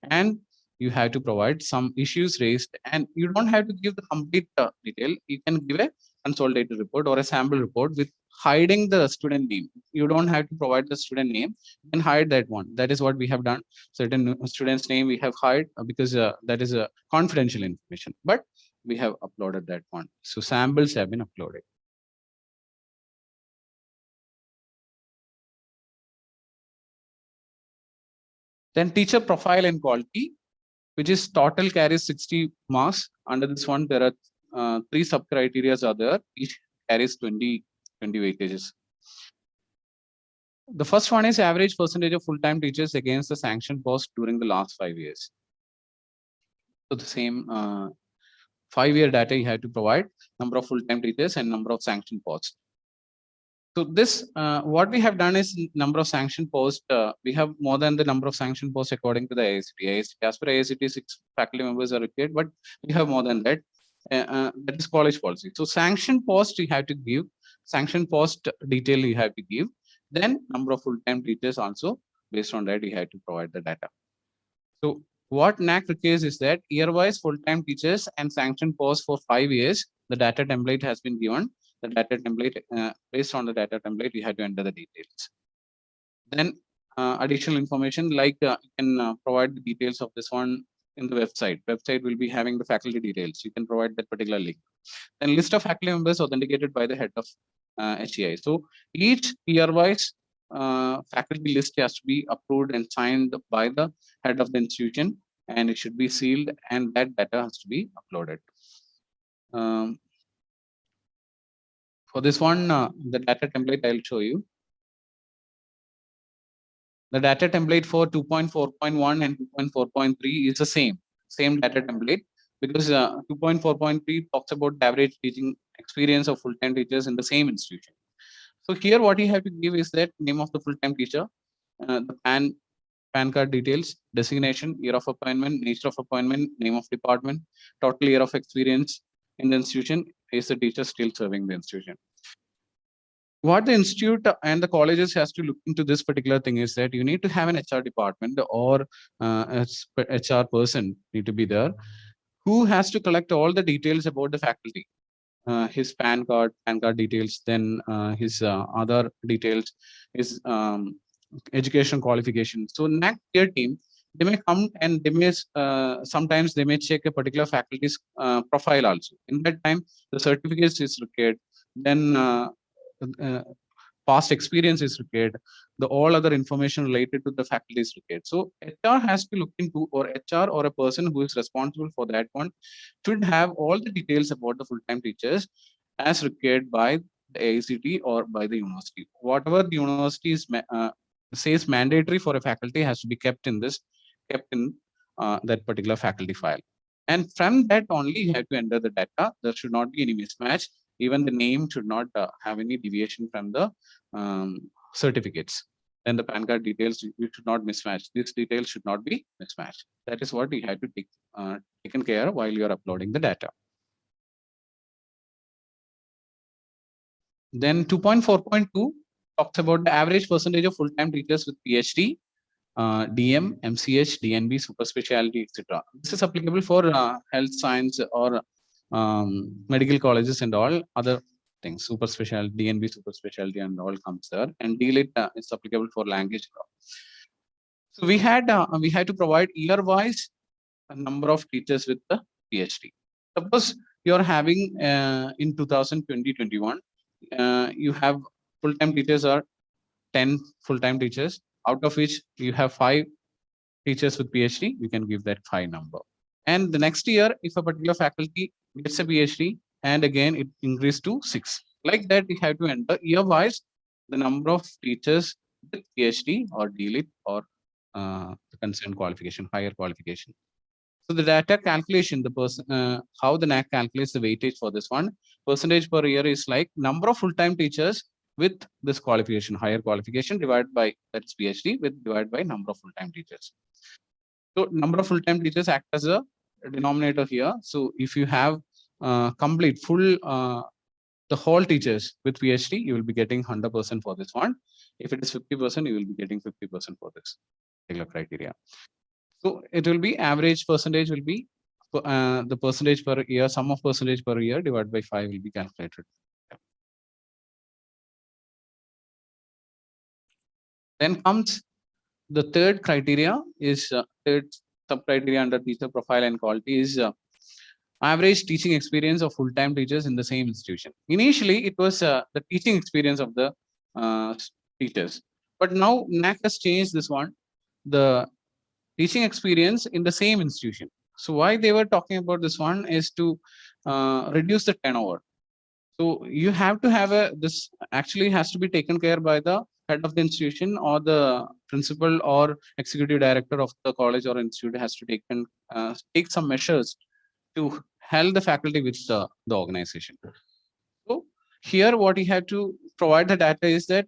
and you have to provide some issues raised, and you don't have to give the complete detail. You can give a consolidated report or a sample report with hiding the student name. You don't have to provide the student name. You can hide that one. That is what we have done. Certain students' name we have hide because that is a confidential information. But we have uploaded that one. So samples have been uploaded. Then teacher profile and quality, which is total carries 60 marks. Under this one, there are three sub criteria are there. Each carries 20 weightages. The first one is average percentage of full-time teachers against the sanction post during the last 5 years. So the same 5-year data you have to provide, number of full-time teachers and number of sanction posts. So this, what we have done is number of sanction posts. We have more than the number of sanction posts according to the AICT. As per AICT, 6 faculty members are required, but we have more than that. That is college policy. So sanction post you have to give, sanction post detail you have to give. Then number of full-time teachers also, based on that you have to provide the data. So what Naac requires is that year-wise full-time teachers and sanction posts for 5 years, the data template has been given. The data template, based on the data template, you have to enter the details. Then additional information like you can provide the details of this one in the website. Website will be having the faculty details. You can provide that particular link. Then list of faculty members authenticated by the head of HEI. So each year-wise faculty list has to be approved and signed by the head of the institution, and it should be sealed, and that data has to be uploaded. For this one, the data template I'll show you. The data template for 2.4.1 and 2.4.3 is the same data template, because 2.4.3 talks about the average teaching experience of full-time teachers in the same institution. So here what you have to give is that name of the full-time teacher, the PAN card details, designation, year of appointment, nature of appointment, name of department, total year of experience in the institution. Is the teacher still serving the institution? What the institute and the colleges has to look into this particular thing is that you need to have an HR department or HR person need to be there, who has to collect all the details about the faculty, his PAN card details, then his other details, his education qualification. So Naac peer team, they may come and they may sometimes they may check a particular faculty's profile also. In that time, the certificates is required. Then uh, past experience is required. The all other information related to the faculty is required. So HR has to look into, or HR or a person who is responsible for that one should have all the details about the full-time teachers as required by the AICT or by the university. Whatever the university says mandatory for a faculty has to be kept in that particular faculty file. And from that only you have to enter the data. There should not be any mismatch. Even the name should not have any deviation from the certificates. Then the PAN card details, you should not mismatch. These details should not be mismatched. That is what you have to take taken care of while you are uploading the data. Then 2.4.2 talks about the average percentage of full-time teachers with PhD, DM, MCH, DNB, super specialty, etc. This is applicable for health science or medical colleges and all other things. Super specialty, DNB, super specialty, and all comes there. And DLIT is applicable for language law. So we had to provide year-wise a number of teachers with the PhD. Suppose you are having in 2020-21, you have full-time teachers are 10 full-time teachers, out of which you have 5 teachers with PhD, we can give that 5 number. And the next year, if a particular faculty gets a PhD, and again it increased to 6. Like that, we have to enter year-wise the number of teachers with PhD or DLIT or the concerned qualification, higher qualification. So the data calculation, the person, how the Naac calculates the weightage for this one, percentage per year is like number of full-time teachers with this qualification, higher qualification divided by, that's PhD, with divided by number of full-time teachers. So number of full-time teachers act as a denominator here. So if you have complete full the whole teachers with PhD, you will be getting 100% for this one. If it is 50%, you will be getting 50% for this particular criteria. So it will be average percentage will be the percentage per year, sum of percentage per year divided by 5 will be calculated. Then comes the third criteria is third sub criteria under teacher profile and quality is average teaching experience of full-time teachers in the same institution. Initially, it was the teaching experience of the teachers, but now Naac has changed this one, the teaching experience in the same institution. So why they were talking about this one is to reduce the turnover. So you have to have this actually has to be taken care by the head of the institution or the principal or executive director of the college or institute has to take some measures to help the faculty with the organization. So here what you have to provide the data is that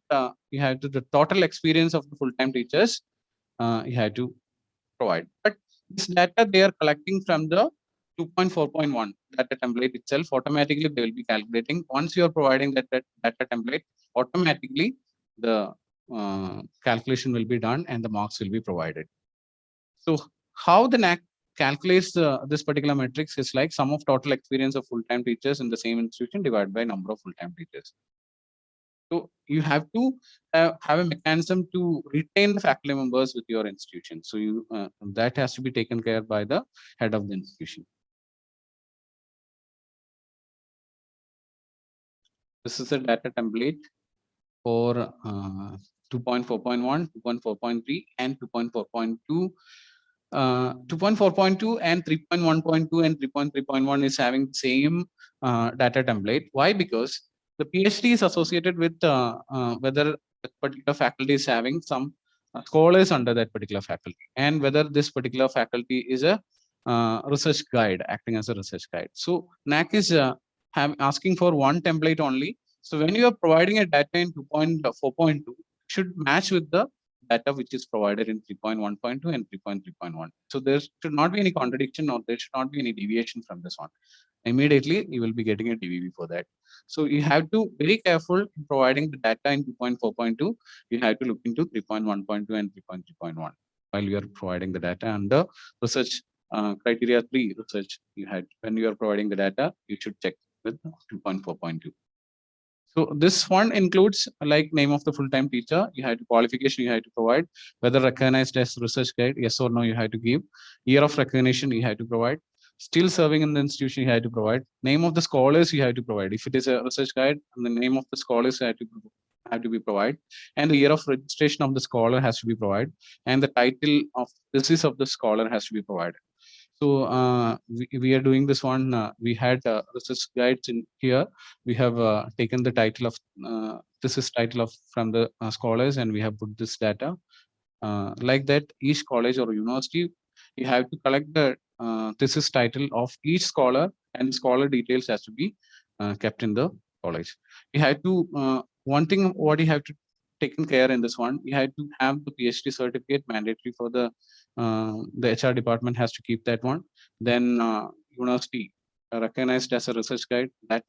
you have to the total experience of the full-time teachers you have to provide. But this data they are collecting from the 2.4.1 data template itself. Automatically they will be calculating. Once you are providing that data template, automatically the calculation will be done and the marks will be provided. So how the Naac calculates this particular matrix is like sum of total experience of full-time teachers in the same institution divided by number of full-time teachers. So you have to have a mechanism to retain the faculty members with your institution. So you that has to be taken care by the head of the institution. This is a data template for 2.4.1, 2.4.3, and 2.4.2. 2.4.2 and 3.1.2 and 3.3.1 is having the same data template. Why? Because the PhD is associated with whether the particular faculty is having some scholars under that particular faculty and whether this particular faculty is a research guide, acting as a research guide. So Naac is asking for one template only. So when you are providing a data in 2.4.2, should match with the data which is provided in 3.1.2 and 3.3.1. So there should not be any contradiction or there should not be any deviation from this one. Immediately you will be getting a DVB for that. So you have to very careful in providing the data in 2.4.2. You have to look into 3.1.2 and 3.3.1 while you are providing the data under research criteria 3 research. You had when you are providing the data, you should check with 2.4.2. So this one includes like name of the full-time teacher, you have to qualification you have to provide, whether recognized as research guide, yes or no you have to give, year of recognition you have to provide, still serving in the institution you have to provide, name of the scholars you have to provide. If it is a research guide, and the name of the scholars have to be provided, and the year of registration of the scholar has to be provided, and the title of thesis of the scholar has to be provided. So we are doing this one. We had research guides in here. We have taken the title of this is title of from the scholars, and we have put this data. Like that, each college or university, you have to collect the thesis title of each scholar, and scholar details has to be kept in the college. You have to one thing what you have to taken care in this one. You have to have the PhD certificate mandatory for the HR department has to keep that one. Then university recognized as a research guide, that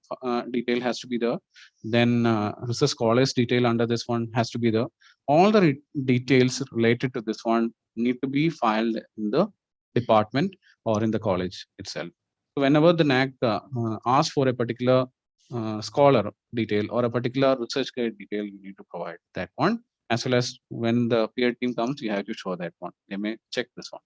detail has to be there. Then research scholars detail under this one has to be there. All the details related to this one need to be filed in the department or in the college itself. So whenever the NAC asks for a particular scholar detail or a particular research guide detail, you need to provide that one, as well as when the peer team comes, you have to show that one. They may check this one.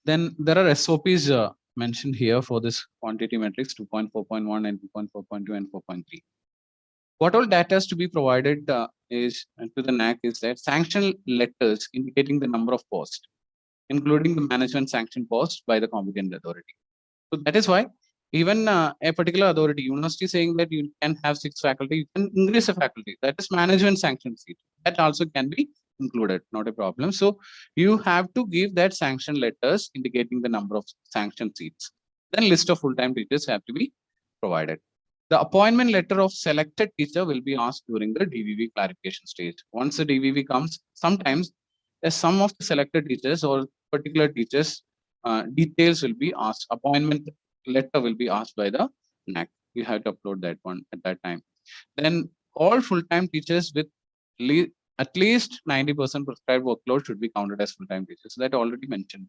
Then there are SOPs mentioned here for this quantity metrics 2.4.1 and 2.4.2 and 4.3. What all data is to be provided is to the NAC is that sanction letters indicating the number of posts, including the management sanction post by the competent authority. So that is why even a particular authority, university saying that you can have 6 faculty, you can increase a faculty. That is management sanction seat. That also can be included, not a problem. So you have to give that sanction letters indicating the number of sanction seats. Then list of full-time teachers have to be provided. The appointment letter of selected teacher will be asked during the DVV clarification stage. Once the DVV comes, sometimes some of the selected teachers or particular teachers details will be asked. Appointment letter will be asked by the NAC. You have to upload that one at that time. Then all full-time teachers with at least 90% prescribed workload should be counted as full-time teachers. So that already mentioned.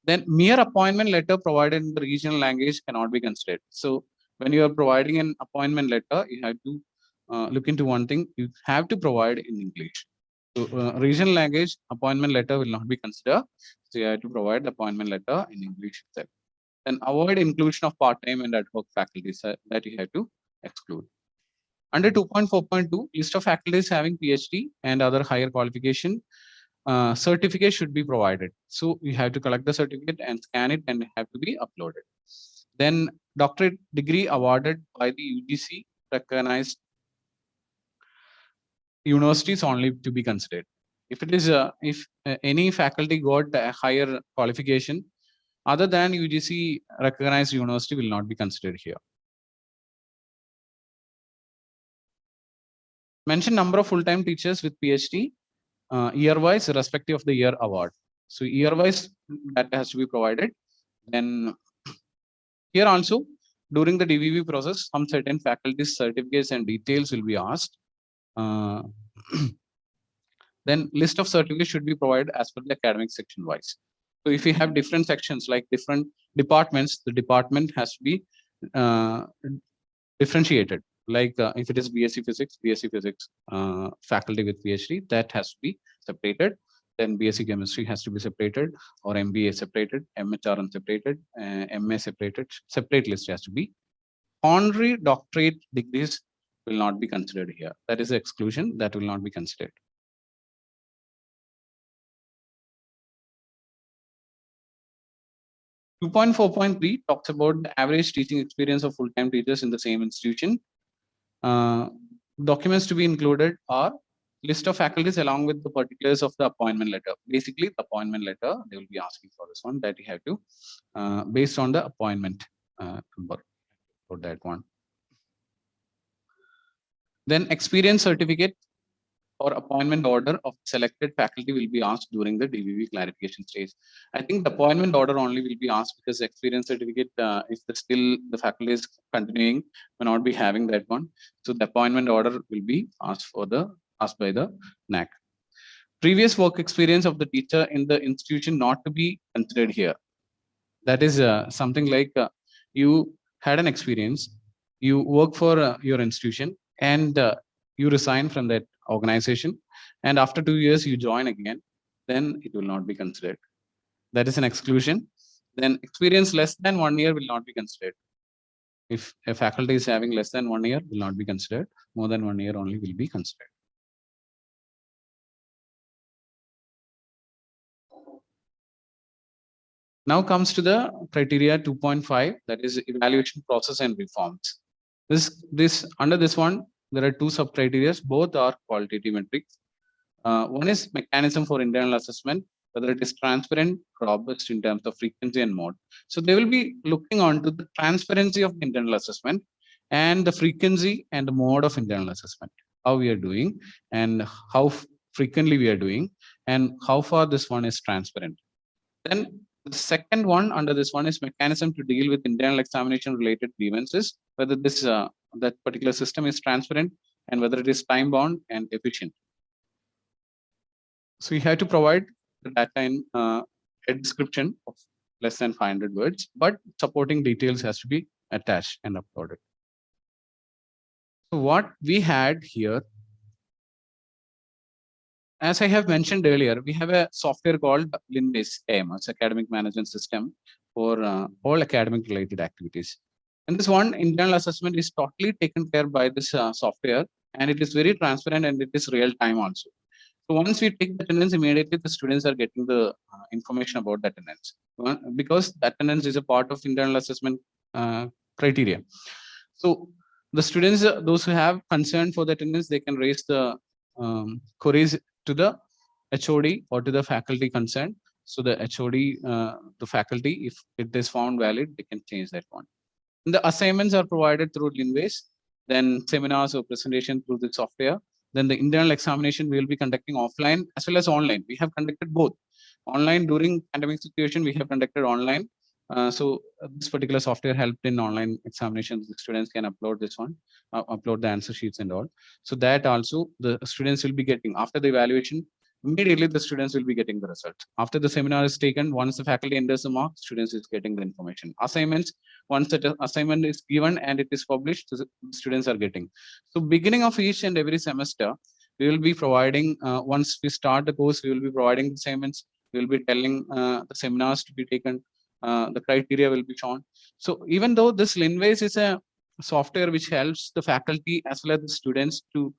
Then mere appointment letter provided in the regional language cannot be considered. So when you are providing an appointment letter, you have to look into one thing. You have to provide in English. So regional language appointment letter will not be considered. So you have to provide the appointment letter in English itself. Then avoid inclusion of part-time and ad hoc faculties that you have to exclude. Under 2.4.2, list of faculties having PhD and other higher qualification certificate should be provided. So you have to collect the certificate and scan it and have to be uploaded. Then doctorate degree awarded by the UGC recognized universities only to be considered. If it is if any faculty got a higher qualification other than UGC recognized university will not be considered here. Mention number of full-time teachers with PhD year-wise irrespective of the year award. So year-wise that has to be provided. Then here also during the DVV process, some certain faculties, certificates and details will be asked. Then list of certificates should be provided as per the academic section wise. So if you have different sections like different departments, the department has to be differentiated. Like if it is BSc Physics faculty with PhD, that has to be separated. Then BSc Chemistry has to be separated, or MBA separated, MHRM separated, MA separated. Separate list has to be. Honorary doctorate degrees will not be considered here. That is the exclusion that will not be considered. Two point 4.3 talks about the average teaching experience of full-time teachers in the same institution. Documents to be included are list of faculties along with the particulars of the appointment letter. Basically, the appointment letter, they will be asking for this one that you have to, based on the appointment number for that one. Then experience certificate or appointment order of selected faculty will be asked during the DVV clarification stage. I think the appointment order only will be asked because experience certificate, if still the faculty is continuing, may not be having that one. So the appointment order will be asked by the NAC. Previous work experience of the teacher in the institution not to be considered here. That is something like you had an experience, you work for your institution, and you resign from that organization, and after 2 years you join again, then it will not be considered. That is an exclusion. Then experience less than 1 year will not be considered. If a faculty is having less than 1 year, will not be considered. More than 1 year only will be considered. Now comes to the criteria 2.5, that is evaluation process and reforms. This under this one, there are two sub criteria. Both are qualitative metrics. One is mechanism for internal assessment, whether it is transparent, robust in terms of frequency and mode. So they will be looking on to the transparency of internal assessment and the frequency and the mode of internal assessment. how we are doing, and how frequently we are doing, and how far this one is transparent. Then the second one under this one is mechanism to deal with internal examination related grievances, whether this that particular system is transparent and whether it is time bound and efficient. So you have to provide the data in a description of less than 500 words, but supporting details has to be attached and uploaded. So what we had here, as I have mentioned earlier, we have a software called LinBase AMS, Academic Management System, for all academic related activities. And this one internal assessment is totally taken care by this software, and it is very transparent and it is real time also. So once we take the attendance, immediately the students are getting the information about the attendance, because the attendance is a part of internal assessment criteria. So the students, those who have concern for the attendance, they can raise the queries to the HOD or to the faculty concerned. So the HOD, the faculty, if it is found valid, they can change that one. And the assignments are provided through LinBase, then seminars or presentation through the software. Then the internal examination we will be conducting offline as well as online. We have conducted both. Online during pandemic situation, we have conducted online. This particular software helped in online examinations. The students can upload this one, upload the answer sheets and all. So that also the students will be getting after the evaluation. Immediately, the students will be getting the results. After the seminar is taken, once the faculty enters the mark, students is getting the information. Assignments, once the assignment is given and it is published, the students are getting. So beginning of each and every semester, we will be providing, once we start the course, we will be providing the assignments. We will be telling the seminars to be taken. The criteria will be shown. So even though this LinBase is a software which helps the faculty as well as the students to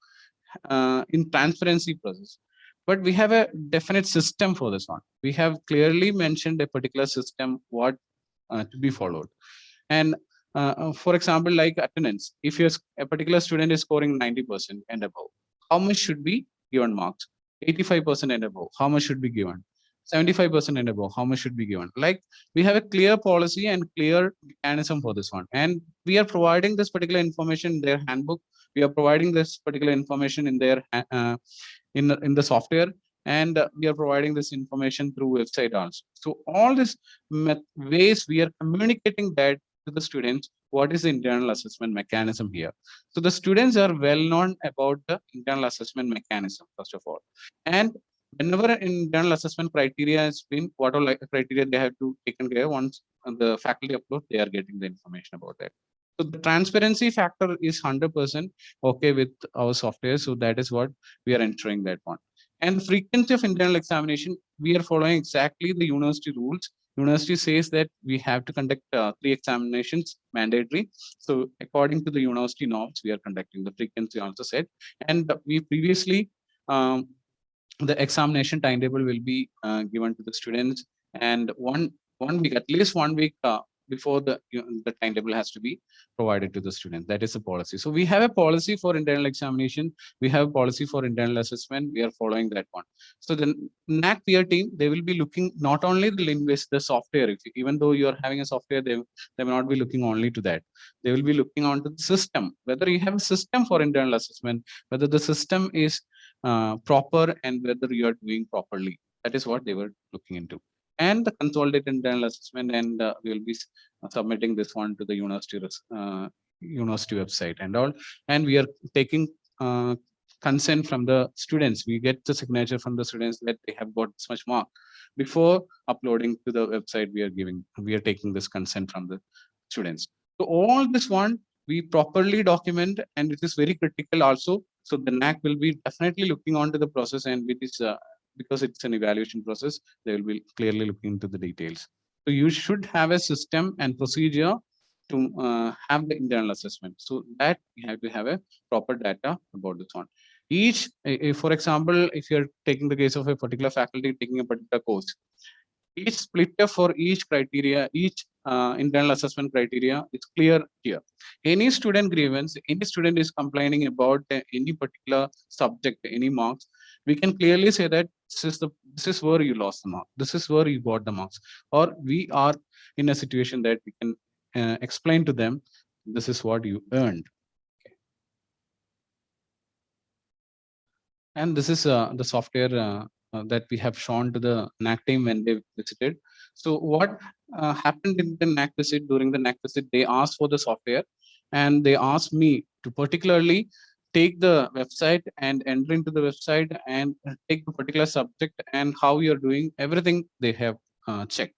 in transparency process, but we have a definite system for this one. We have clearly mentioned a particular system what to be followed. And for example, like attendance, if a particular student is scoring 90% and above, how much should be given marks? 85% and above, how much should be given? 75% and above, how much should be given? Like, we have a clear policy and clear mechanism for this one. And we are providing this particular information in their handbook. We are providing this particular information in their in the software, and we are providing this information through website also. So all these ways we are communicating that to the students, what is the internal assessment mechanism here. So the students are well known about the internal assessment mechanism first of all, and whenever an internal assessment criteria has been, what all like criteria they have to taken care, once the faculty upload, they are getting the information about that. So the transparency factor is 100% okay with our software. So that is what we are ensuring that one. And the frequency of internal examination, we are following exactly the university rules. University says that we have to conduct 3 examinations mandatory. So according to the university norms, we are conducting the frequency also said. And we previously, the examination timetable will be given to the students, and one week, at least 1 week before the timetable has to be provided to the students. That is a policy. So we have a policy for internal examination. We have a policy for internal assessment. We are following that one. So the Naac peer team, they will be looking not only the LinBase, the software. Even though you are having a software, they will not be looking only to that. They will be looking onto the system, whether you have a system for internal assessment, whether the system is proper, and whether you are doing properly. That is what they were looking into. And the consolidated internal assessment, and we will be submitting this one to the university website and all. And we are taking consent from the students. We get the signature from the students that they have got this much mark. Before uploading to the website, we are taking this consent from the students. So all this one we properly document, and it is very critical also. So the Naac will be definitely looking onto the process, and it is because it's an evaluation process, they will be clearly looking into the details. So you should have a system and procedure to have the internal assessment. So that you have to have a proper data about this one. Each, if, for example, if you're taking the case of a particular faculty taking a particular course, each splitter for each criteria, each internal assessment criteria is clear here. Any student grievance, any student is complaining about any particular subject, any marks, we can clearly say that this is where you lost the mark, this is where you got the marks, or we are in a situation that we can explain to them, this is what you earned. And this is the software that we have shown to the Naac team when they visited. So what happened in the Naac visit? During the Naac visit, they asked for the software, and they asked me to particularly take the website and enter into the website and take the particular subject and how you're doing. Everything they have checked.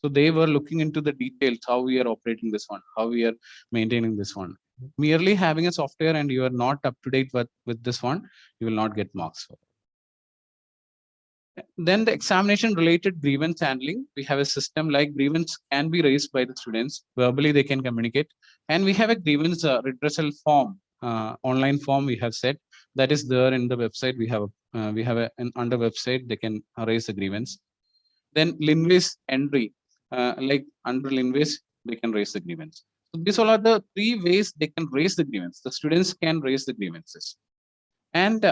So they were looking into the details, how we are operating this one, how we are maintaining this one. Merely having a software and you are not up to date with this one, you will not get marks for it. Then the examination related grievance handling. We have a system like grievance can be raised by the students. Verbally, they can communicate. And we have a grievance redressal form, online form we have set that is there in the website. We have an under website, they can raise the grievance. Then Linways entry, like under Linways, they can raise the grievance. So these all are the three ways they can raise the grievance. The students can raise the grievances. And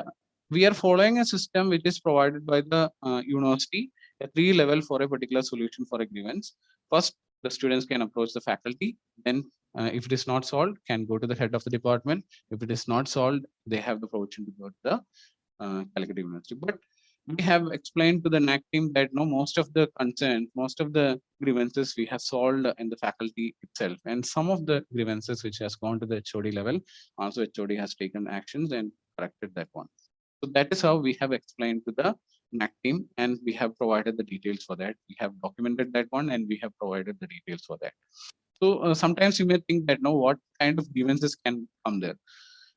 we are following a system which is provided by the university, a three level for a particular solution for a grievance. First, the students can approach the faculty. Then, if it is not solved, can go to the head of the department. If it is not solved, they have the provision to go to the Calcutta University. But we have explained to the Naac team that no, most of the concerns, most of the grievances we have solved in the faculty itself, and some of the grievances which has gone to the HOD level, also HOD has taken actions and corrected that one. So that is how we have explained to the Naac team, and we have provided the details for that. We have documented that one, and we have provided the details for that. So sometimes you may think that no, what kind of grievances can come there?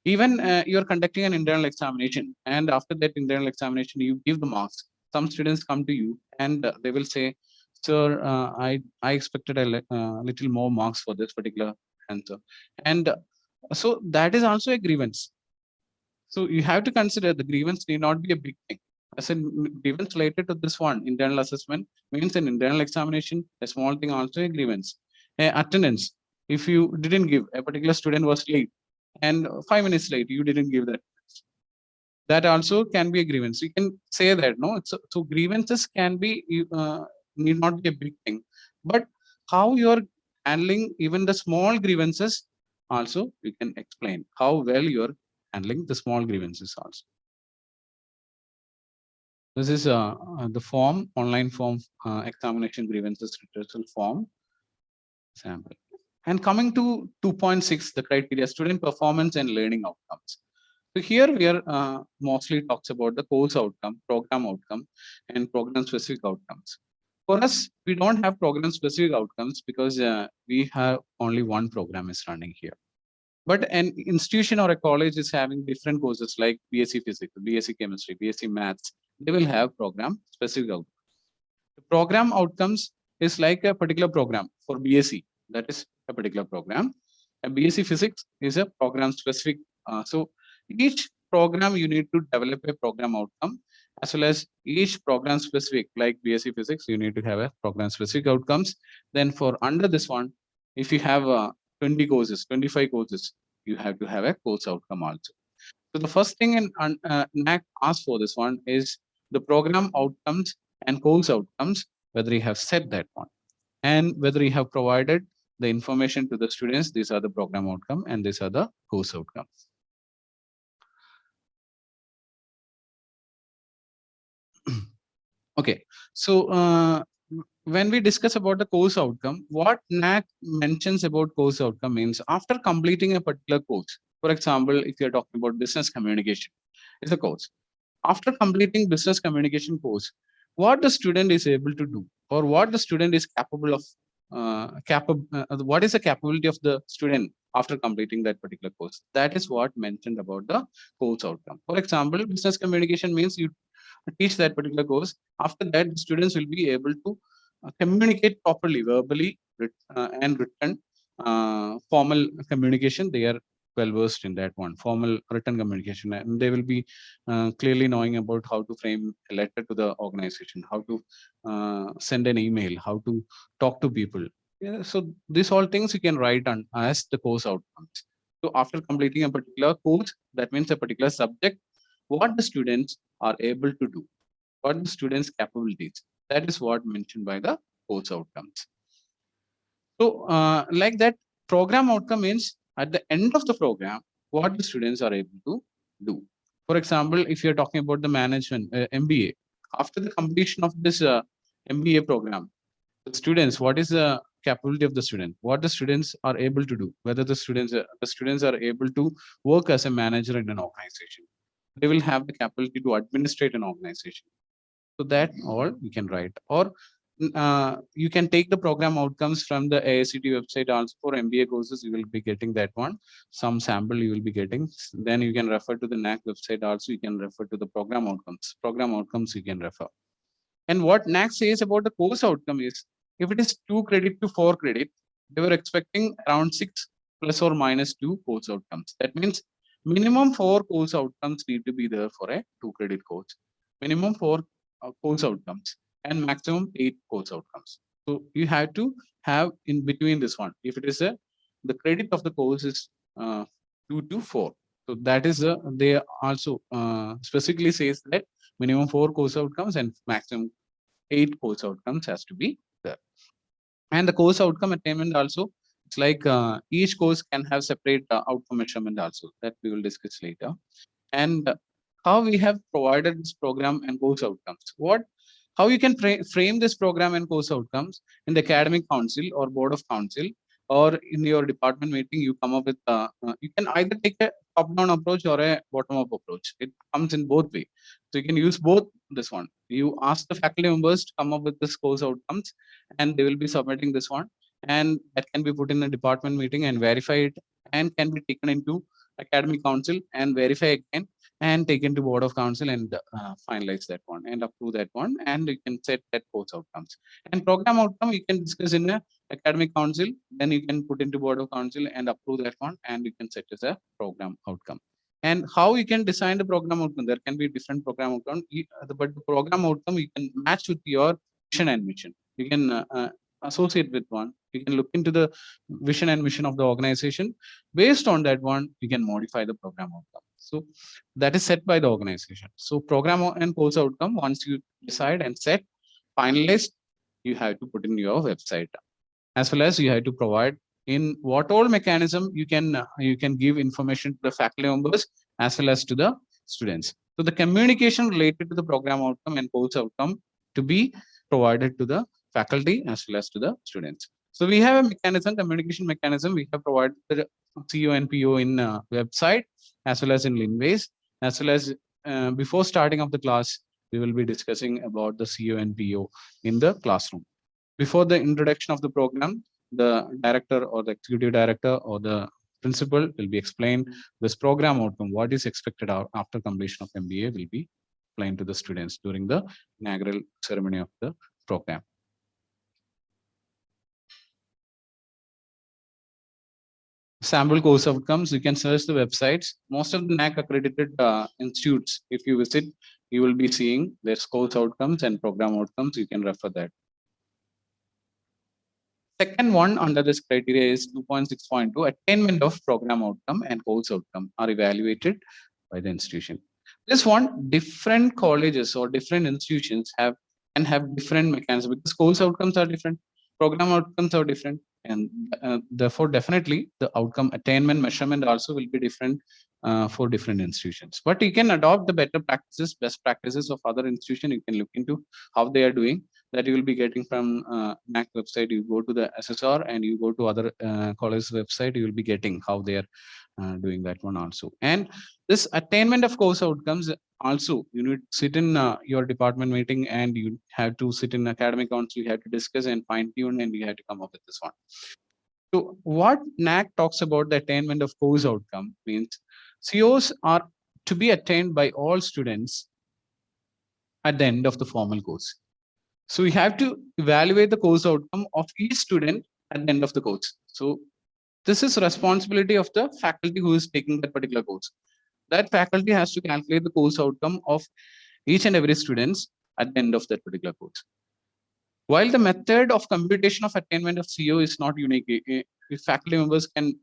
Even you are conducting an internal examination, and after that internal examination, you give the marks. Some students come to you and they will say, "Sir, I expected a little more marks for this particular answer," and so that is also a grievance. So you have to consider the grievance need not be a big thing. As a grievance related to this one, internal assessment means an internal examination, a small thing also a grievance. Attendance. If you didn't give, a particular student was late and 5 minutes late, you didn't give that. That also can be a grievance. You can say that, no? So grievances can be, need not be a big thing. But how you're handling even the small grievances also, you can explain how well you're handling the small grievances also. This is the form, online form, examination grievances redressal form sample. And coming to 2.6, the criteria, student performance and learning outcomes. So here we are mostly talks about the course outcome, program outcome, and program specific outcomes. For us, we don't have program specific outcomes because we have only one program is running here. But an institution or a college is having different courses like BSc Physics, BSc Chemistry, BSc Maths. They will have program specific outcomes. The program outcomes is like a particular program for BSc. That is a particular program. A BSc Physics is a program specific. So each program you need to develop a program outcome, as well as each program specific, like BSc Physics, you need to have a program specific outcomes. Then for under this one, if you have 20 courses, 25 courses, you have to have a course outcome also. So the first thing in Naac asks for this one is the program outcomes and course outcomes, whether you have set that one and whether you have provided the information to the students. These are the program outcome and these are the course outcomes. Okay, so when we discuss about the course outcome, what Naac mentions about course outcome means after completing a particular course. For example, if you're talking about business communication, it's a course. After completing business communication course, what the student is able to do or what the student is capable of, what is the capability of the student after completing that particular course? That is what mentioned about the course outcome. For example, business communication means you teach that particular course. After that, the students will be able to communicate properly, verbally and written. Formal communication, they are well versed in that one. Formal written communication, and they will be clearly knowing about how to frame a letter to the organization, how to send an email, how to talk to people. Yeah, so these all things you can write on as the course outcomes. So after completing a particular course, that means a particular subject, what the students are able to do, what the students' capabilities. That is what mentioned by the course outcomes. So, like that, program outcome means at the end of the program, what the students are able to do. For example, if you're talking about the management MBA, after the completion of this MBA program, the students, what is the capability of the student? What the students are able to do? Whether the students are able to work as a manager in an organization, they will have the capability to administrate an organization. So that all you can write, or you can take the program outcomes from the AICT website also. For MBA courses, you will be getting that one. Some sample you will be getting. Then you can refer to the Naac website also. You can refer to the program outcomes. Program outcomes you can refer. And what Naac says about the course outcome is, if it is 2 credit to 4 credit, they were expecting around 6 plus or minus 2 course outcomes. That means minimum 4 course outcomes need to be there for a 2 credit course. Minimum 4 course outcomes and maximum 8 course outcomes. So you have to have in between this one. If it is a, the credit of the course is 2 to 4. So that is a, they also specifically says that minimum 4 course outcomes and maximum 8 course outcomes has to be there. And the course outcome attainment also, it's like each course can have separate outcome measurement also, that we will discuss later. And how we have provided this program and course outcomes. How you can frame this program and course outcomes in the academic council or board of council, or in your department meeting, you come up with, you can either take a top-down approach or a bottom-up approach. It comes in both way. So you can use both this one. You ask the faculty members to come up with this course outcomes, and they will be submitting this one, and that can be put in a department meeting and verified, and can be taken into academic council and verify again, and taken to board of council and finalize that one and approve that one, and you can set that course outcomes. And program outcome you can discuss in a academic council, then you can put into board of council and approve that one, and you can set as a program outcome. And how you can design the program outcome, there can be different program outcome, but the program outcome you can match with your vision and mission. You can associate with one, you can look into the vision and mission of the organization. Based on that one, you can modify the program outcome. So that is set by the organization. So program and course outcome, once you decide and set, finalized, you have to put in your website, as well as you have to provide in what all mechanism you can give information to the faculty members as well as to the students. So the communication related to the program outcome and course outcome to be provided to the faculty as well as to the students. So we have a mechanism, communication mechanism. We have provided the CO and PO in website as well as in Linways, as well as before starting of the class, we will be discussing about the CO and PO in the classroom. Before the introduction of the program, the director or the executive director or the principal will be explained this program outcome, what is expected after completion of MBA will be explained to the students during the inaugural ceremony of the program. Sample course outcomes, you can search the websites. Most of the Naac accredited institutes, if you visit, you will be seeing their course outcomes and program outcomes. You can refer that. Second one under this criteria is 2.6.2, attainment of program outcome and course outcome are evaluated by the institution. This one, different colleges or different institutions have different mechanisms, because course outcomes are different, program outcomes are different, and therefore definitely the outcome attainment measurement also will be different for different institutions. But you can adopt the better practices, best practices of other institutions. You can look into how they are doing, that you will be getting from Naac website. You go to the SSR and you go to other college website, you will be getting how they are doing that one also. And this attainment of course outcomes also, you need to sit in your department meeting, and you have to sit in academic council, you have to discuss and fine tune, and you have to come up with this one. So what Naac talks about the attainment of course outcome means, COs are to be attained by all students at the end of the formal course. So we have to evaluate the course outcome of each student at the end of the course. So this is responsibility of the faculty who is taking that particular course. That faculty has to calculate the course outcome of each and every students at the end of that particular course. While the method of computation of attainment of CO is not unique, if faculty members can,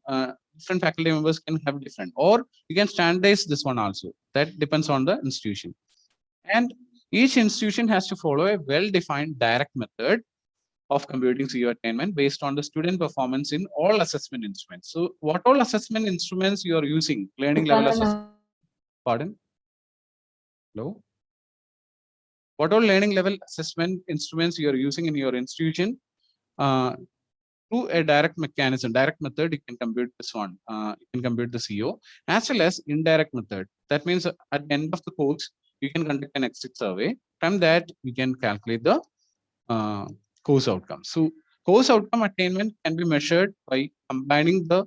different faculty members can have different, or you can standardize this one also. That depends on the institution. And each institution has to follow a well-defined direct method of computing CO attainment based on the student performance in all assessment instruments. So what all assessment instruments you are using, learning level assessment, pardon? Hello? What all learning level assessment instruments you are using in your institution? Through a direct mechanism, direct method, you can compute this one. You can compute the CO as well as indirect method. That means at the end of the course, you can conduct an exit survey. From that, you can calculate the uh, course outcome. So course outcome attainment can be measured by combining the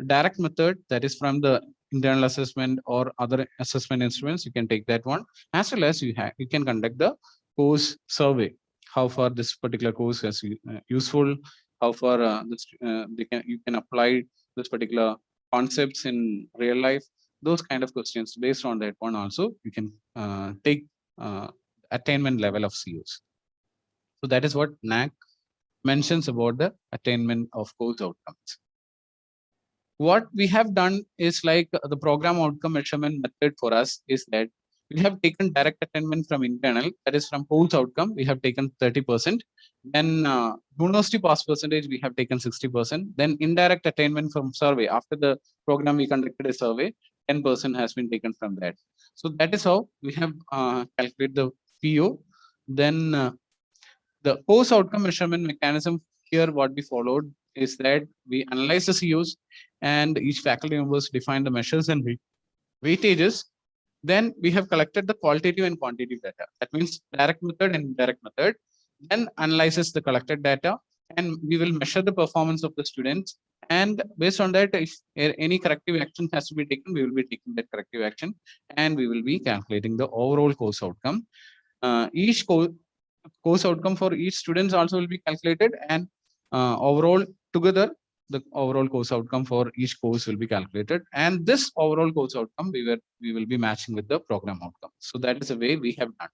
direct method, that is from the internal assessment or other assessment instruments. You can take that one, as well as you can conduct the course survey. How far this particular course is useful, how far you can apply this particular concepts in real life. Those kind of questions, based on that one also, you can take attainment level of COs. So that is what Naac mentions about the attainment of course outcomes. What we have done is like the program outcome measurement method for us is that we have taken direct attainment from internal, that is from course outcome, we have taken 30%. Then university pass percentage, we have taken 60%. Then indirect attainment from survey. After the program, we conducted a survey, 10% has been taken from that. So that is how we have calculated the PO. Then the course outcome measurement mechanism here, what we followed is that we analyze the COs and each faculty members define the measures and weightages. Then we have collected the qualitative and quantitative data. That means direct method and indirect method. Then analyzes the collected data, and we will measure the performance of the students. And based on that, if any corrective action has to be taken, we will be taking that corrective action, and we will be calculating the overall course outcome. Each course outcome for each students also will be calculated, and overall together the overall course outcome for each course will be calculated, and this overall course outcome we will be matching with the program outcome. So that is the way we have done.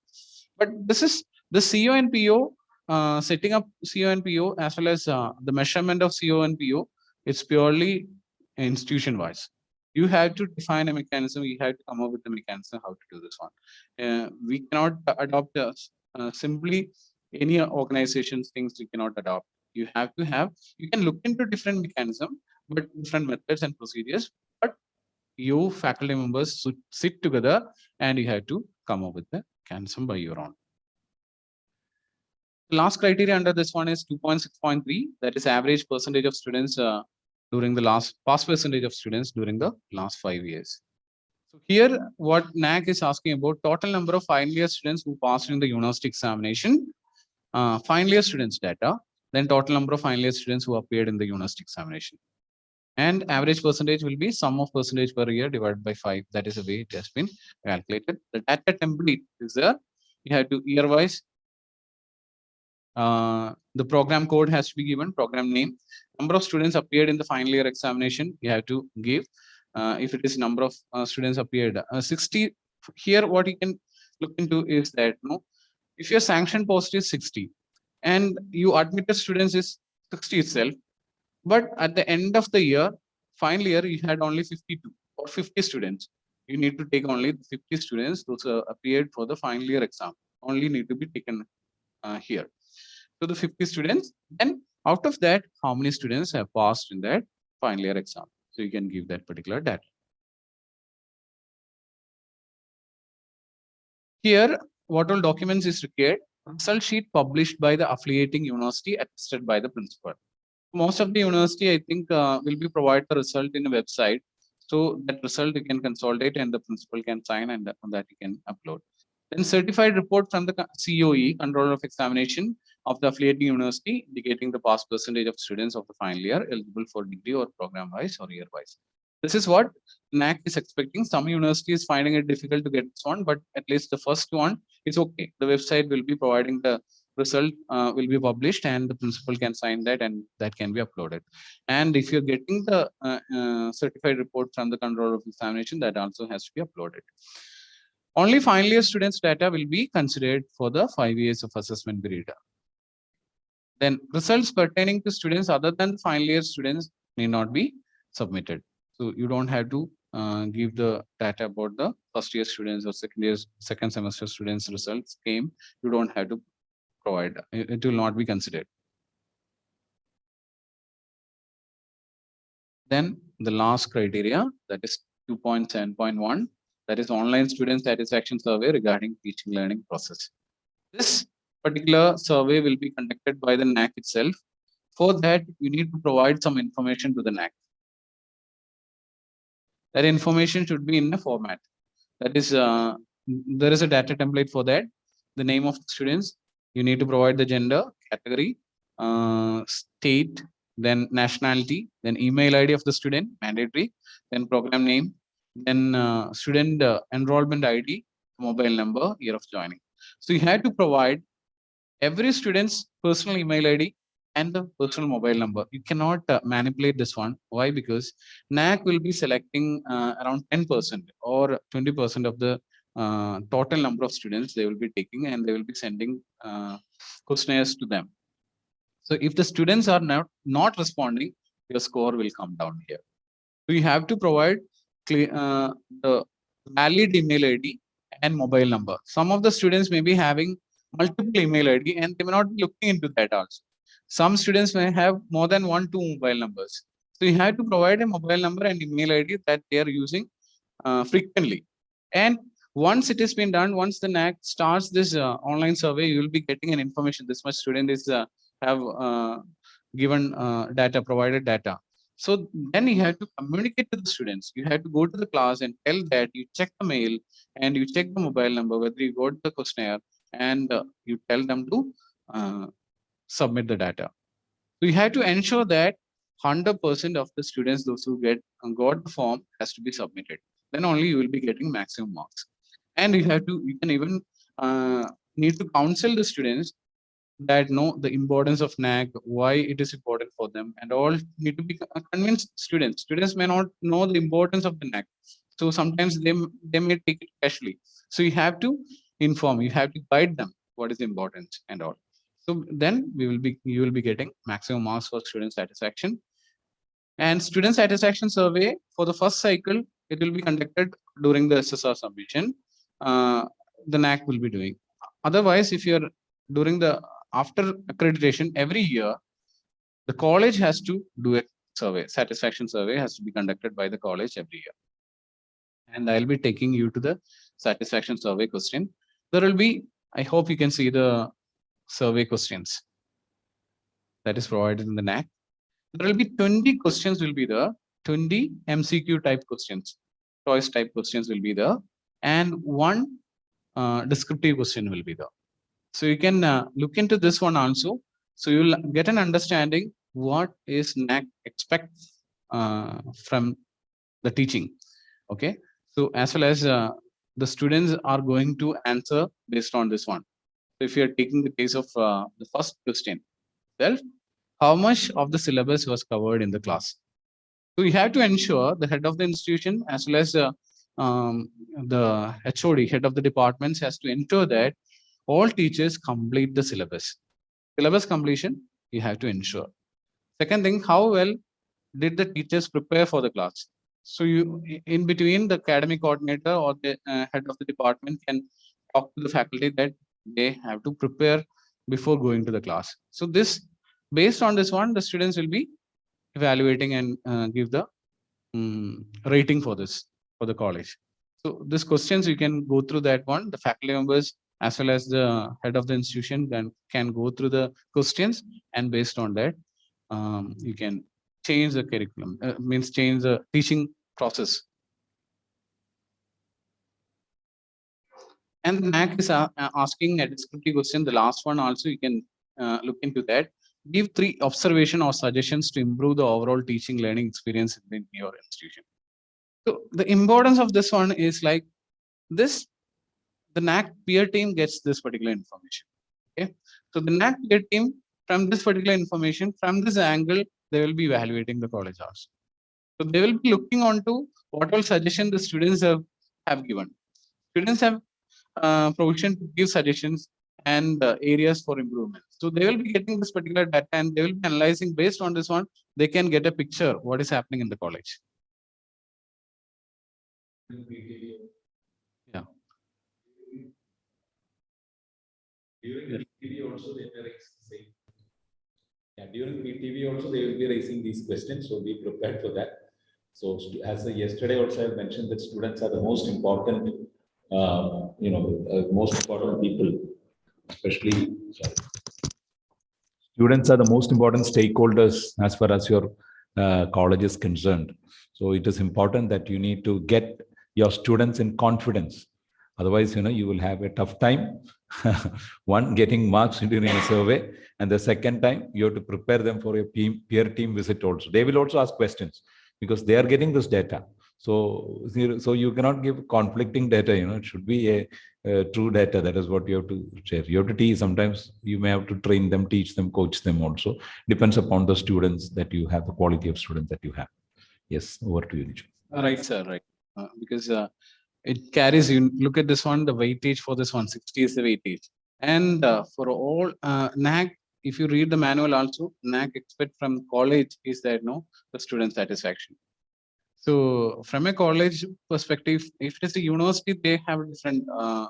But this is the CO and PO, setting up CO and PO as well as the measurement of CO and PO. It's purely institution wise. You have to define a mechanism, you have to come up with the mechanism how to do this one. We cannot adopt simply any organization's things you cannot adopt. You have to have, you can look into different mechanism, but different methods and procedures, but you faculty members should sit together and you have to come up with the mechanism by your own. The last criteria under this one is 2.6.3, that is average percentage of students during the last pass percentage of students during the last 5 years. So here, what Naac is asking about, total number of final year students who passed in the university examination, final year students data, then total number of final year students who appeared in the university examination. And average percentage will be sum of percentage per year divided by 5. That is the way it has been calculated. The data template is there. You have to year wise. The program code has to be given, program name, number of students appeared in the final year examination, you have to give. If it is number of students appeared 60, here what you can look into is that if your sanction post is 60 and you admitted students is 60 itself, but at the end of the year, final year, you had only 52 or 50 students. You need to take only 50 students those appeared for the final year exam, only need to be taken here. So the 50 students, then out of that, how many students have passed in that final year exam? So you can give that particular data. Here, what all documents is required? Result sheet published by the affiliating university, attested by the principal. Most of the university, I think, will be provide the result in a website. So that result you can consolidate and the principal can sign, and on that you can upload. Then certified report from the COE, Controller of Examination of the affiliating university, indicating the pass percentage of students of the final year eligible for degree or program wise or year wise. This is what Naac is expecting. Some universities finding it difficult to get this one, but at least the first one is okay. The website will be providing the result, will be published, and the principal can sign that, and that can be uploaded. And if you're getting the certified report from the Controller of Examination, that also has to be uploaded. Only final year students' data will be considered for the 5 years of assessment period. Then results pertaining to students other than final year students may not be submitted. So you don't have to give the data about the first year students or second semester students results came. You don't have to provide. It will not be considered. Then the last criteria, that is 2.7.1, that is online student satisfaction survey regarding teaching learning process. This particular survey will be conducted by the Naac itself. For that, you need to provide some information to the Naac. That information should be in a format. That is, there is a data template for that. The name of the students, you need to provide the gender, category, state, then nationality, then email ID of the student, mandatory, then program name, then student enrollment ID, mobile number, year of joining. So you have to provide every student's personal email ID and the personal mobile number. You cannot manipulate this one. Why? Because Naac will be selecting around 10% or 20% of the total number of students they will be taking, and they will be sending questionnaires to them. So if the students are not responding, your score will come down here. So you have to provide the valid email ID and mobile number. Some of the students may be having multiple email ID and they may not be looking into that also. Some students may have more than 1-2 mobile numbers. So you have to provide a mobile number and email ID that they are using frequently. And once it has been done, once the Naac starts this online survey, you will be getting an information. This much student is have given data, provided data. So then you have to communicate to the students. You have to go to the class and tell that you check the mail and you check the mobile number, whether you got the questionnaire, and you tell them to submit the data. So you have to ensure that 100% of the students, those who got the form, has to be submitted. Then only you will be getting maximum marks. And you can even need to counsel the students that know the importance of Naac, why it is important for them, and all need to be convinced students. Students may not know the importance of the Naac, so sometimes they may take it casually. So you have to inform, you have to guide them what is important and all. So then you will be getting maximum marks for student satisfaction. And student satisfaction survey for the first cycle, it will be conducted during the SSR submission. The Naac will be doing. Otherwise, if you're during the after accreditation every year, the college has to do a survey. Satisfaction survey has to be conducted by the college every year. And I'll be taking you to the satisfaction survey question. There will be, I hope you can see the survey questions that is provided in the Naac. There will be 20 questions will be there, 20 MCQ type questions, choice type questions will be there, and one descriptive question will be there. So you can look into this one also. So you'll get an understanding what is Naac expects from the teaching. Okay. So as well as the students are going to answer based on this one. So if you are taking the case of the first question, well, how much of the syllabus was covered in the class? So you have to ensure the head of the institution as well as the HOD, head of the departments, has to ensure that all teachers complete the syllabus. Syllabus completion, you have to ensure. Second thing, how well did the teachers prepare for the class? So you, in between, the academic coordinator or the head of the department can talk to the faculty that they have to prepare before going to the class. So this, based on this one, the students will be evaluating and give the rating for this for the college. So these questions you can go through that one. The faculty members as well as the head of the institution can go through the questions, and based on that, you can change the curriculum. Means change the teaching process. And the Naac is asking a descriptive question. The last one also you can look into that. Give 3 observation or suggestions to improve the overall teaching learning experience in your institution. So the importance of this one is like this: the Naac peer team gets this particular information. Okay, so the Naac peer team, from this particular information, from this angle, they will be evaluating the college also. So they will be looking onto what all suggestion the students have given. Students have provision to give suggestions and areas for improvement. So they will be getting this particular data and they will be analyzing based on this one. They can get a picture what is happening in the college. Yeah. During PTV also they may raise the same. Yeah, during PTV also they will be raising these questions, so be prepared for that. So as yesterday also I mentioned that students are the most important, most important people, especially, sorry. Students are the most important stakeholders as far as your college is concerned. So it is important that you need to get your students in confidence. Otherwise, you will have a tough time. One, getting marks during a survey, and the second time you have to prepare them for a peer team visit also. They will also ask questions because they are getting this data. So you cannot give conflicting data. It should be a true data. That is what you have to share. You have to teach. Sometimes you may have to train them, teach them, coach them also. Depends upon the students that you have, the quality of students that you have. Yes, over to you, Niju. Right, sir. Right. Because it carries, you look at this one, the weightage for this 160 is the weightage. And for all Naac, if you read the manual also, Naac expect from college is that the student satisfaction. So from a college perspective, if it is a university, they have different,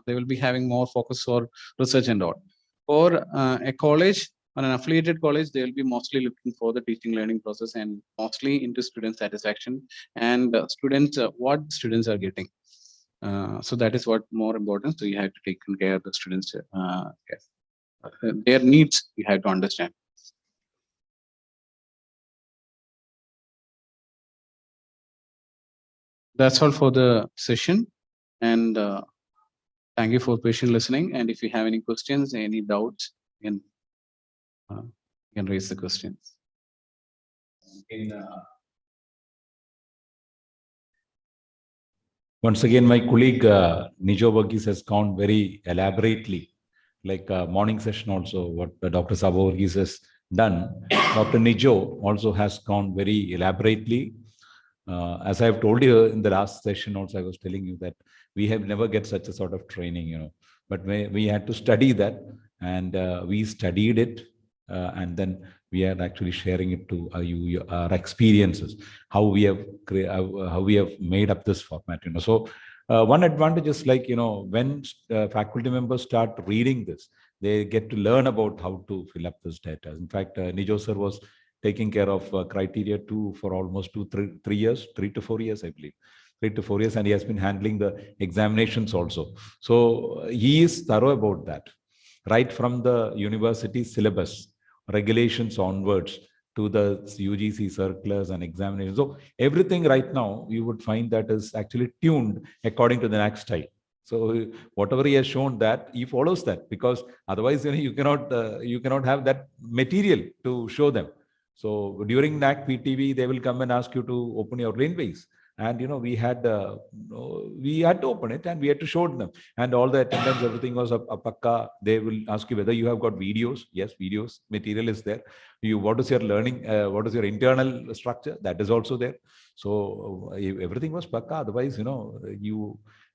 they will be having more focus or research and all. For a college or an affiliated college, they will be mostly looking for the teaching learning process and mostly into student satisfaction and students, what students are getting. So that is what more important. So you have to take care of the students, yes. Their needs you have to understand. That's all for the session, and thank you for patient listening. And if you have any questions, any doubts, you can raise the questions. Once again, my colleague Nijo Varghese has gone very elaborately, like morning session also, what Dr. Sabo Varghese has done. Dr. Nijo also has gone very elaborately. As I have told you in the last session also, I was telling you that we have never get such a sort of training, but we had to study that, and we studied it, and then we are actually sharing it to you, our experiences, how we have made up this format. So one advantage is, like, when faculty members start reading this, they get to learn about how to fill up this data. In fact, Nijo sir was taking care of criteria 2 for almost 3 years, 3 to 4 years, I believe. 3 to 4 years, and he has been handling the examinations also. So he is thorough about that, right from the university syllabus, regulations onwards, to the UGC circulars and examinations. So everything right now, you would find that is actually tuned according to the Naac style. So whatever he has shown, that he follows that, because otherwise you cannot have that material to show them. So during Naac PTV, they will come and ask you to open your railways. And we had to open it, and we had to show them. And all the attendance, everything was a pakka. They will ask you whether you have got videos. Yes, videos material is there. What is your learning? What is your internal structure? That is also there. So everything was pakka. Otherwise,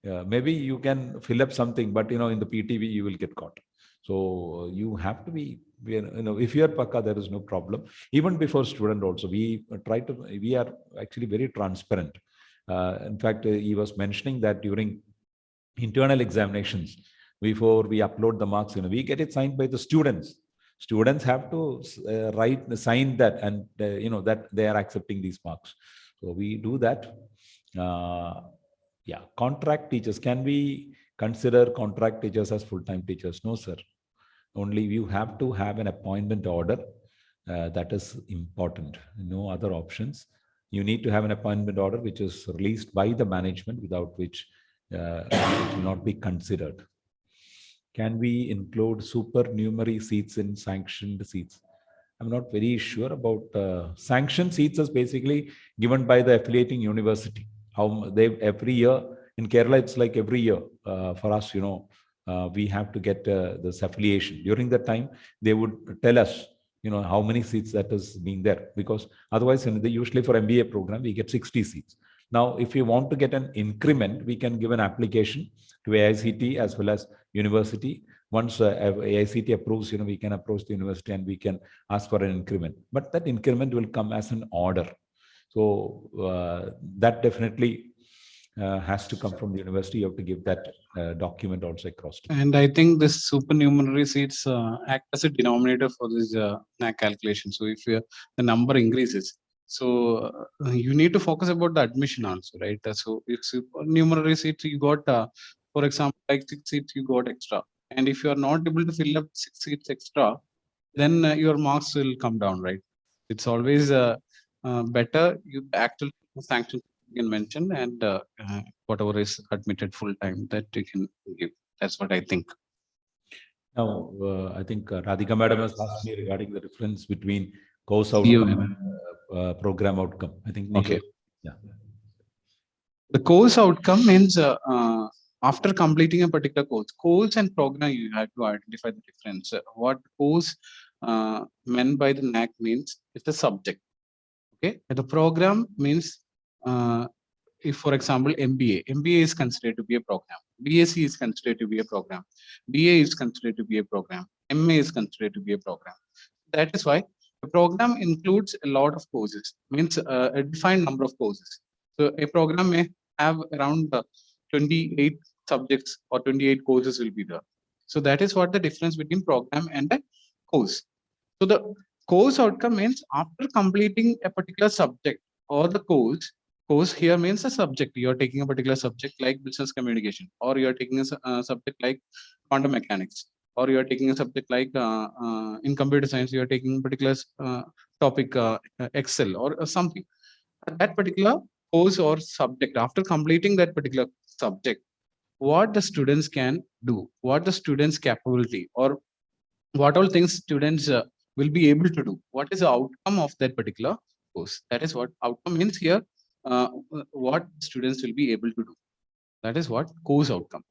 maybe you can fill up something, but in the PTV you will get caught. So you have to be, if you are pakka, there is no problem. Even before student also, we are actually very transparent. In fact, he was mentioning that during internal examinations, before we upload the marks, we get it signed by the students. Students have to sign that, and that they are accepting these marks. So we do that. Yeah, contract teachers. Can we consider contract teachers as full-time teachers? No, sir. Only you have to have an appointment order. That is important. No other options. You need to have an appointment order which is released by the management, without which it will not be considered. Can we include supernumerary seats in sanctioned seats? I'm not very sure about sanctioned seats is basically given by the affiliating university. How they every year in Kerala, it's like every year for us, we have to get this affiliation. During that time, they would tell us, how many seats that is being there, because otherwise, usually for MBA program, we get 60 seats. Now, if we want to get an increment, we can give an application to AICT as well as university. Once AICT approves, we can approach the university and we can ask for an increment. But that increment will come as an order. So that definitely has to come from the university. You have to give that document also across. And I think this supernumerary seats act as a denominator for this Naac calculation. So if the number increases, So you need to focus about the admission also, right? So it's numerary seats you got, for example, like 6 seats you got extra, and if you are not able to fill up 6 seats extra, then your marks will come down, right? It's always better you actual sanction you can mention, and whatever is admitted full time that you can give. That's what I think. Now, I think Radhika Madam has asked me regarding the difference between course outcome COM. and program outcome. I think Okay. Nijo, yeah. The course outcome means after completing a particular course and program, you have to identify the difference. What course meant by the Naac means it's a subject. Okay, and the program means if, for example, MBA is considered to be a program. BSc is considered to be a program. BA is considered to be a program. MA is considered to be a program. That is why the program includes a lot of courses, means a defined number of courses. So a program may have around 28 subjects or 28 courses will be there. So that is what the difference between program and a course. So the course outcome means after completing a particular subject or the course here means a subject. You're taking a particular subject like business communication, or you're taking a subject like quantum mechanics, or you're taking a subject like in computer science, you're taking a particular topic, Excel or something. That particular course or subject, after completing that particular subject, what the students can do, what the students' capability, or what all things students will be able to do, what is the outcome of that particular course. That is what outcome means here. uh, what students will be able to do, that is what course outcome.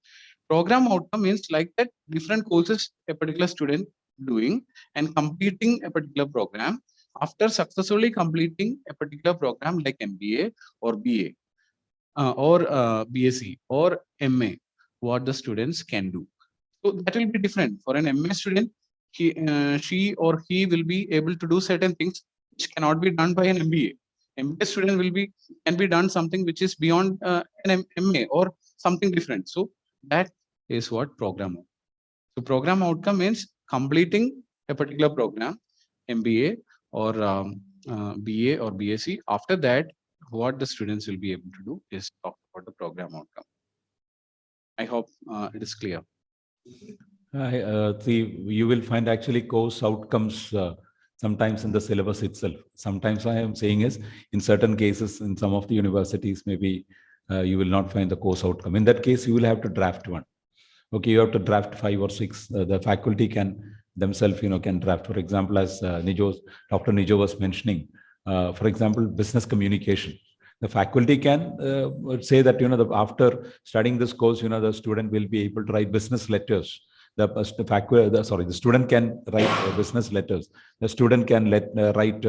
Program outcome means like that different courses a particular student doing and completing a particular program. After successfully completing a particular program like MBA or BA, or BSc or MA, what the students can do. So that will be different for an MA student. She or he will be able to do certain things which cannot be done by an MBA. MBA student will be can be done something which is beyond an MA or something different. So that is what program. So program outcome means completing a particular program, MBA or BA or BSc. After that, what the students will be able to do is talk about the program outcome. I hope it is clear. See, you will find actually course outcomes sometimes in the syllabus itself. Sometimes I am saying is in certain cases, in some of the universities, maybe you will not find the course outcome. In that case, you will have to draft one. Okay, you have to draft 5 or 6. The faculty can themselves, can draft. For example, as Dr. Nijo was mentioning, for example, business communication. The faculty can say that, after studying this course, the student will be able to write business letters. The student can write business letters. The student can write,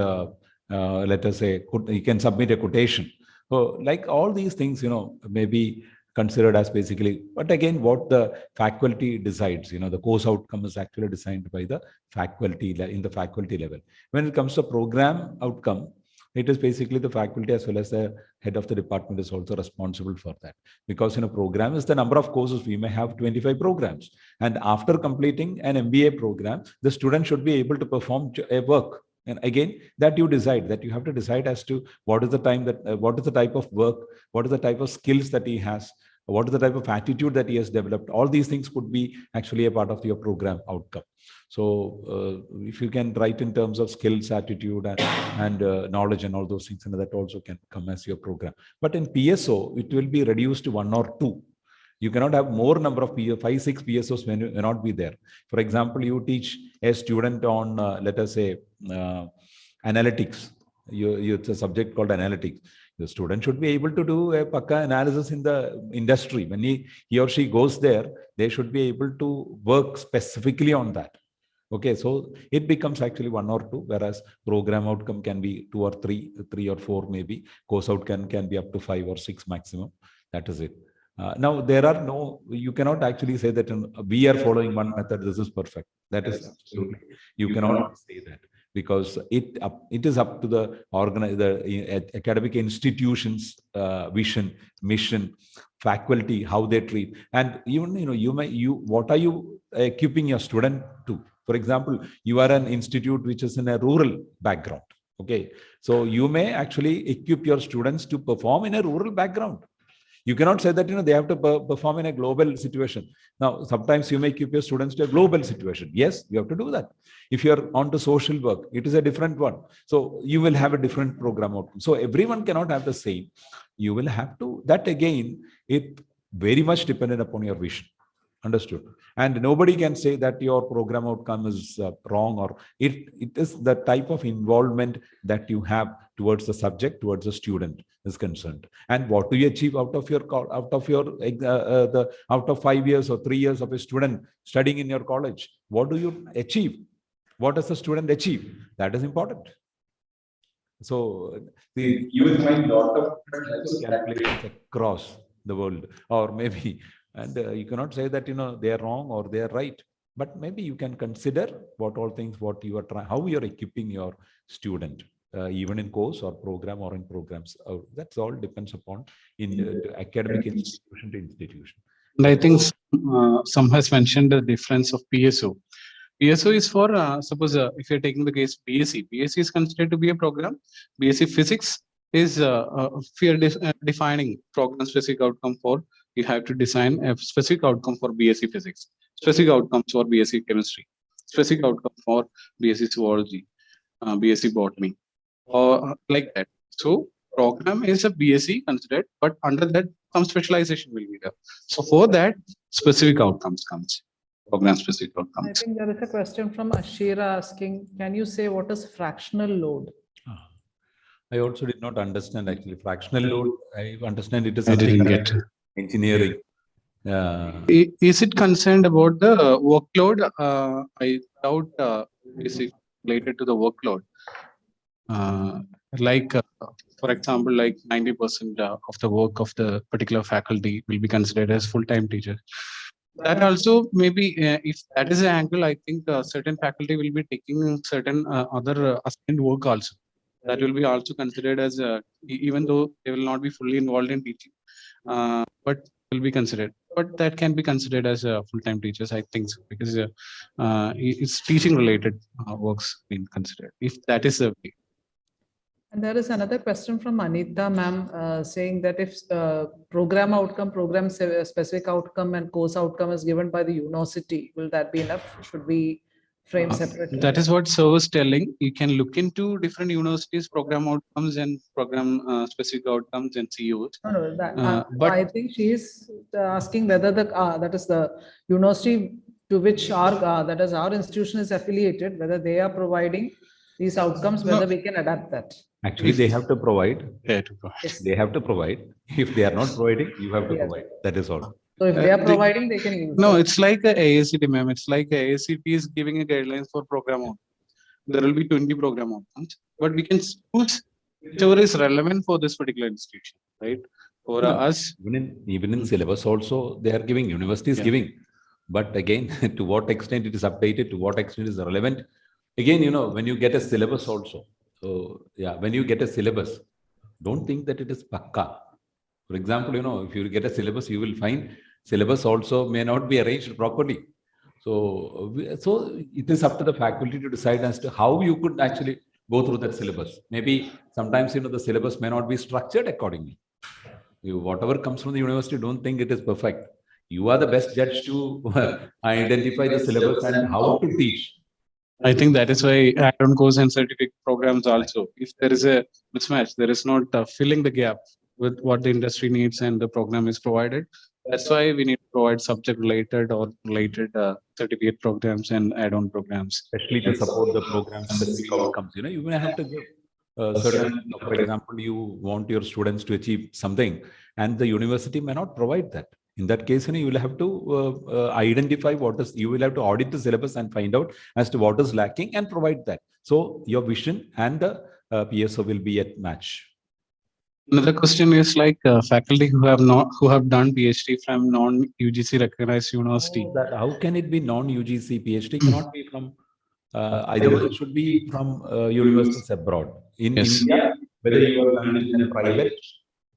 let us say, he can submit a quotation. So, like all these things, maybe considered as basically, but again, what the faculty decides, the course outcome is actually designed by the faculty in the faculty level. When it comes to program outcome, it is basically the faculty as well as the head of the department is also responsible for that, because program is the number of courses. We may have 25 programs, and after completing an MBA program, the student should be able to perform a work. And again, that you decide, that you have to decide as to what is the time that what is the type of work, what is the type of skills that he has, what is the type of attitude that he has developed. All these things could be actually a part of your program outcome. So if you can write in terms of skills, attitude, and knowledge and all those things, and that also can come as your program. But in PSO, it will be reduced to 1 or 2. You cannot have more number of 5, 6 PSOs when you may not be there. For example, you teach a student on, let us say, analytics. It's a subject called analytics. The student should be able to do a pakka analysis in the industry. When he or she goes there, they should be able to work specifically on that. Okay, so it becomes actually 1 or 2, whereas program outcome can be 2 or 3, 3 or 4 maybe. Course outcome can be up to 5 or 6 maximum. That is it. Now, you cannot actually say that we are following one method, this is perfect. That is absolutely, you cannot say that, because it is up to the academic institutions' vision, mission, faculty, how they treat. And even, what are you equipping your student to? For example, you are an institute which is in a rural background. Okay, so you may actually equip your students to perform in a rural background. You cannot say that they have to perform in a global situation. Now, sometimes you may equip your students to a global situation. Yes, you have to do that. If you're on to social work, it is a different one. So you will have a different program outcome. So everyone cannot have the same. You will have to, that again, it very much dependent upon your vision. Understood. And nobody can say that your program outcome is wrong, or it is the type of involvement that you have towards the subject, towards the student is concerned. And what do you achieve out of your out of 5 years or 3 years of a student studying in your college? What do you achieve? What does the student achieve? That is important. So you will find a lot of calculations across the world, or maybe, and you cannot say that they are wrong or they are right, but maybe you can consider what all things, what you are trying, how you are equipping your student, even in course or program or in programs. That's all depends upon in academic institution to institution. And I think some has mentioned the difference of PSO. PSO is for suppose if you're taking the case BSc, BSc is considered to be a program. BSc Physics is if you're defining program specific outcome for, you have to design a specific outcome for BSc Physics, specific outcomes for BSc Chemistry, specific outcome for BSc Zoology, BSc Botany, or like that. So program is a BSc considered, but under that some specialization will be there. So for that specific outcomes comes. Program specific I outcomes. think there is a question from Ashira asking, can you say what is fractional load? I also did not understand actually fractional load. I understand it is I something didn't get. engineering. Is it concerned about the workload? I doubt is it related to the workload. Like for example, like 90% of the work of the particular faculty will be considered as full-time teacher. That also maybe if that is the angle, I think certain faculty will be taking certain other assigned work also. That will be also considered as even though they will not be fully involved in teaching, but will be considered. But that can be considered as full-time teachers, I think, so, because it's teaching-related works being considered. If that is the way. And there is another question from Anita ma'am saying that if program outcome, program specific outcome and course outcome is given by the university, will that be enough? Should we frame separately? That is what Sir was telling. You can look into different universities' program outcomes and program specific outcomes and CEOs. No, but I think she is asking whether that is the university to which our that is our institution is affiliated, whether they are providing these outcomes, whether we can adapt that. Actually, they have to provide. Yes. They have to provide. If they are not providing, you have to provide. That is all. So if they are providing, they can use. No, it's like a AACT, ma'am. It's like a AACT is giving a guidelines for program outcomes. There will be 20 program outcomes, but we can choose whichever is relevant for this particular institution, right? For us, even in syllabus also, they are giving, university is giving. But again, to what extent it is updated, to what extent is relevant. Again, when you get a syllabus also. So yeah, when you get a syllabus, don't think that it is pakka. For example, if you get a syllabus, you will find syllabus also may not be arranged properly. So it is up to the faculty to decide as to how you could actually go through that syllabus. Maybe sometimes, the syllabus may not be structured accordingly. Whatever comes from the university, don't think it is perfect. You are the best judge to identify the syllabus and how to teach. I think that is why add-on course and certificate programs also. If there is a mismatch, there is not filling the gap with what the industry needs and the program is provided. That's why we need to provide subject-related or related certificate programs and add-on programs. Especially to support the program-specific outcomes. You may have to give certain, for example, you want your students to achieve something, and the university may not provide that. In that case, you will have to identify what is, you will have to audit the syllabus and find out as to what is lacking and provide that. So your vision and the PSO will be at match. Another question is like faculty who have done PhD from non-UGC recognized university. How can it be non-UGC? PhD cannot be from either it should be from universities abroad. In India, whether you are done in a private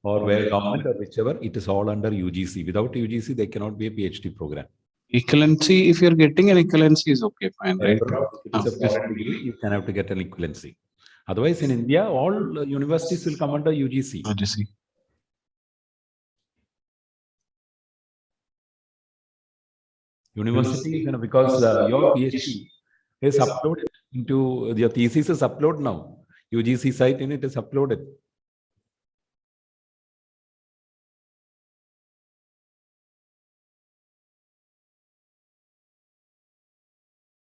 or where government or whichever, it is all under UGC. Without UGC, there cannot be a PhD program. Equivalency, if you're getting an equivalency is okay, fine, right? If it's a foreign degree, you can have to get an equivalency. Otherwise, in India, all universities will come under UGC. UGC. Universities, because your PhD is uploaded into your thesis is uploaded now. UGC site in it is uploaded.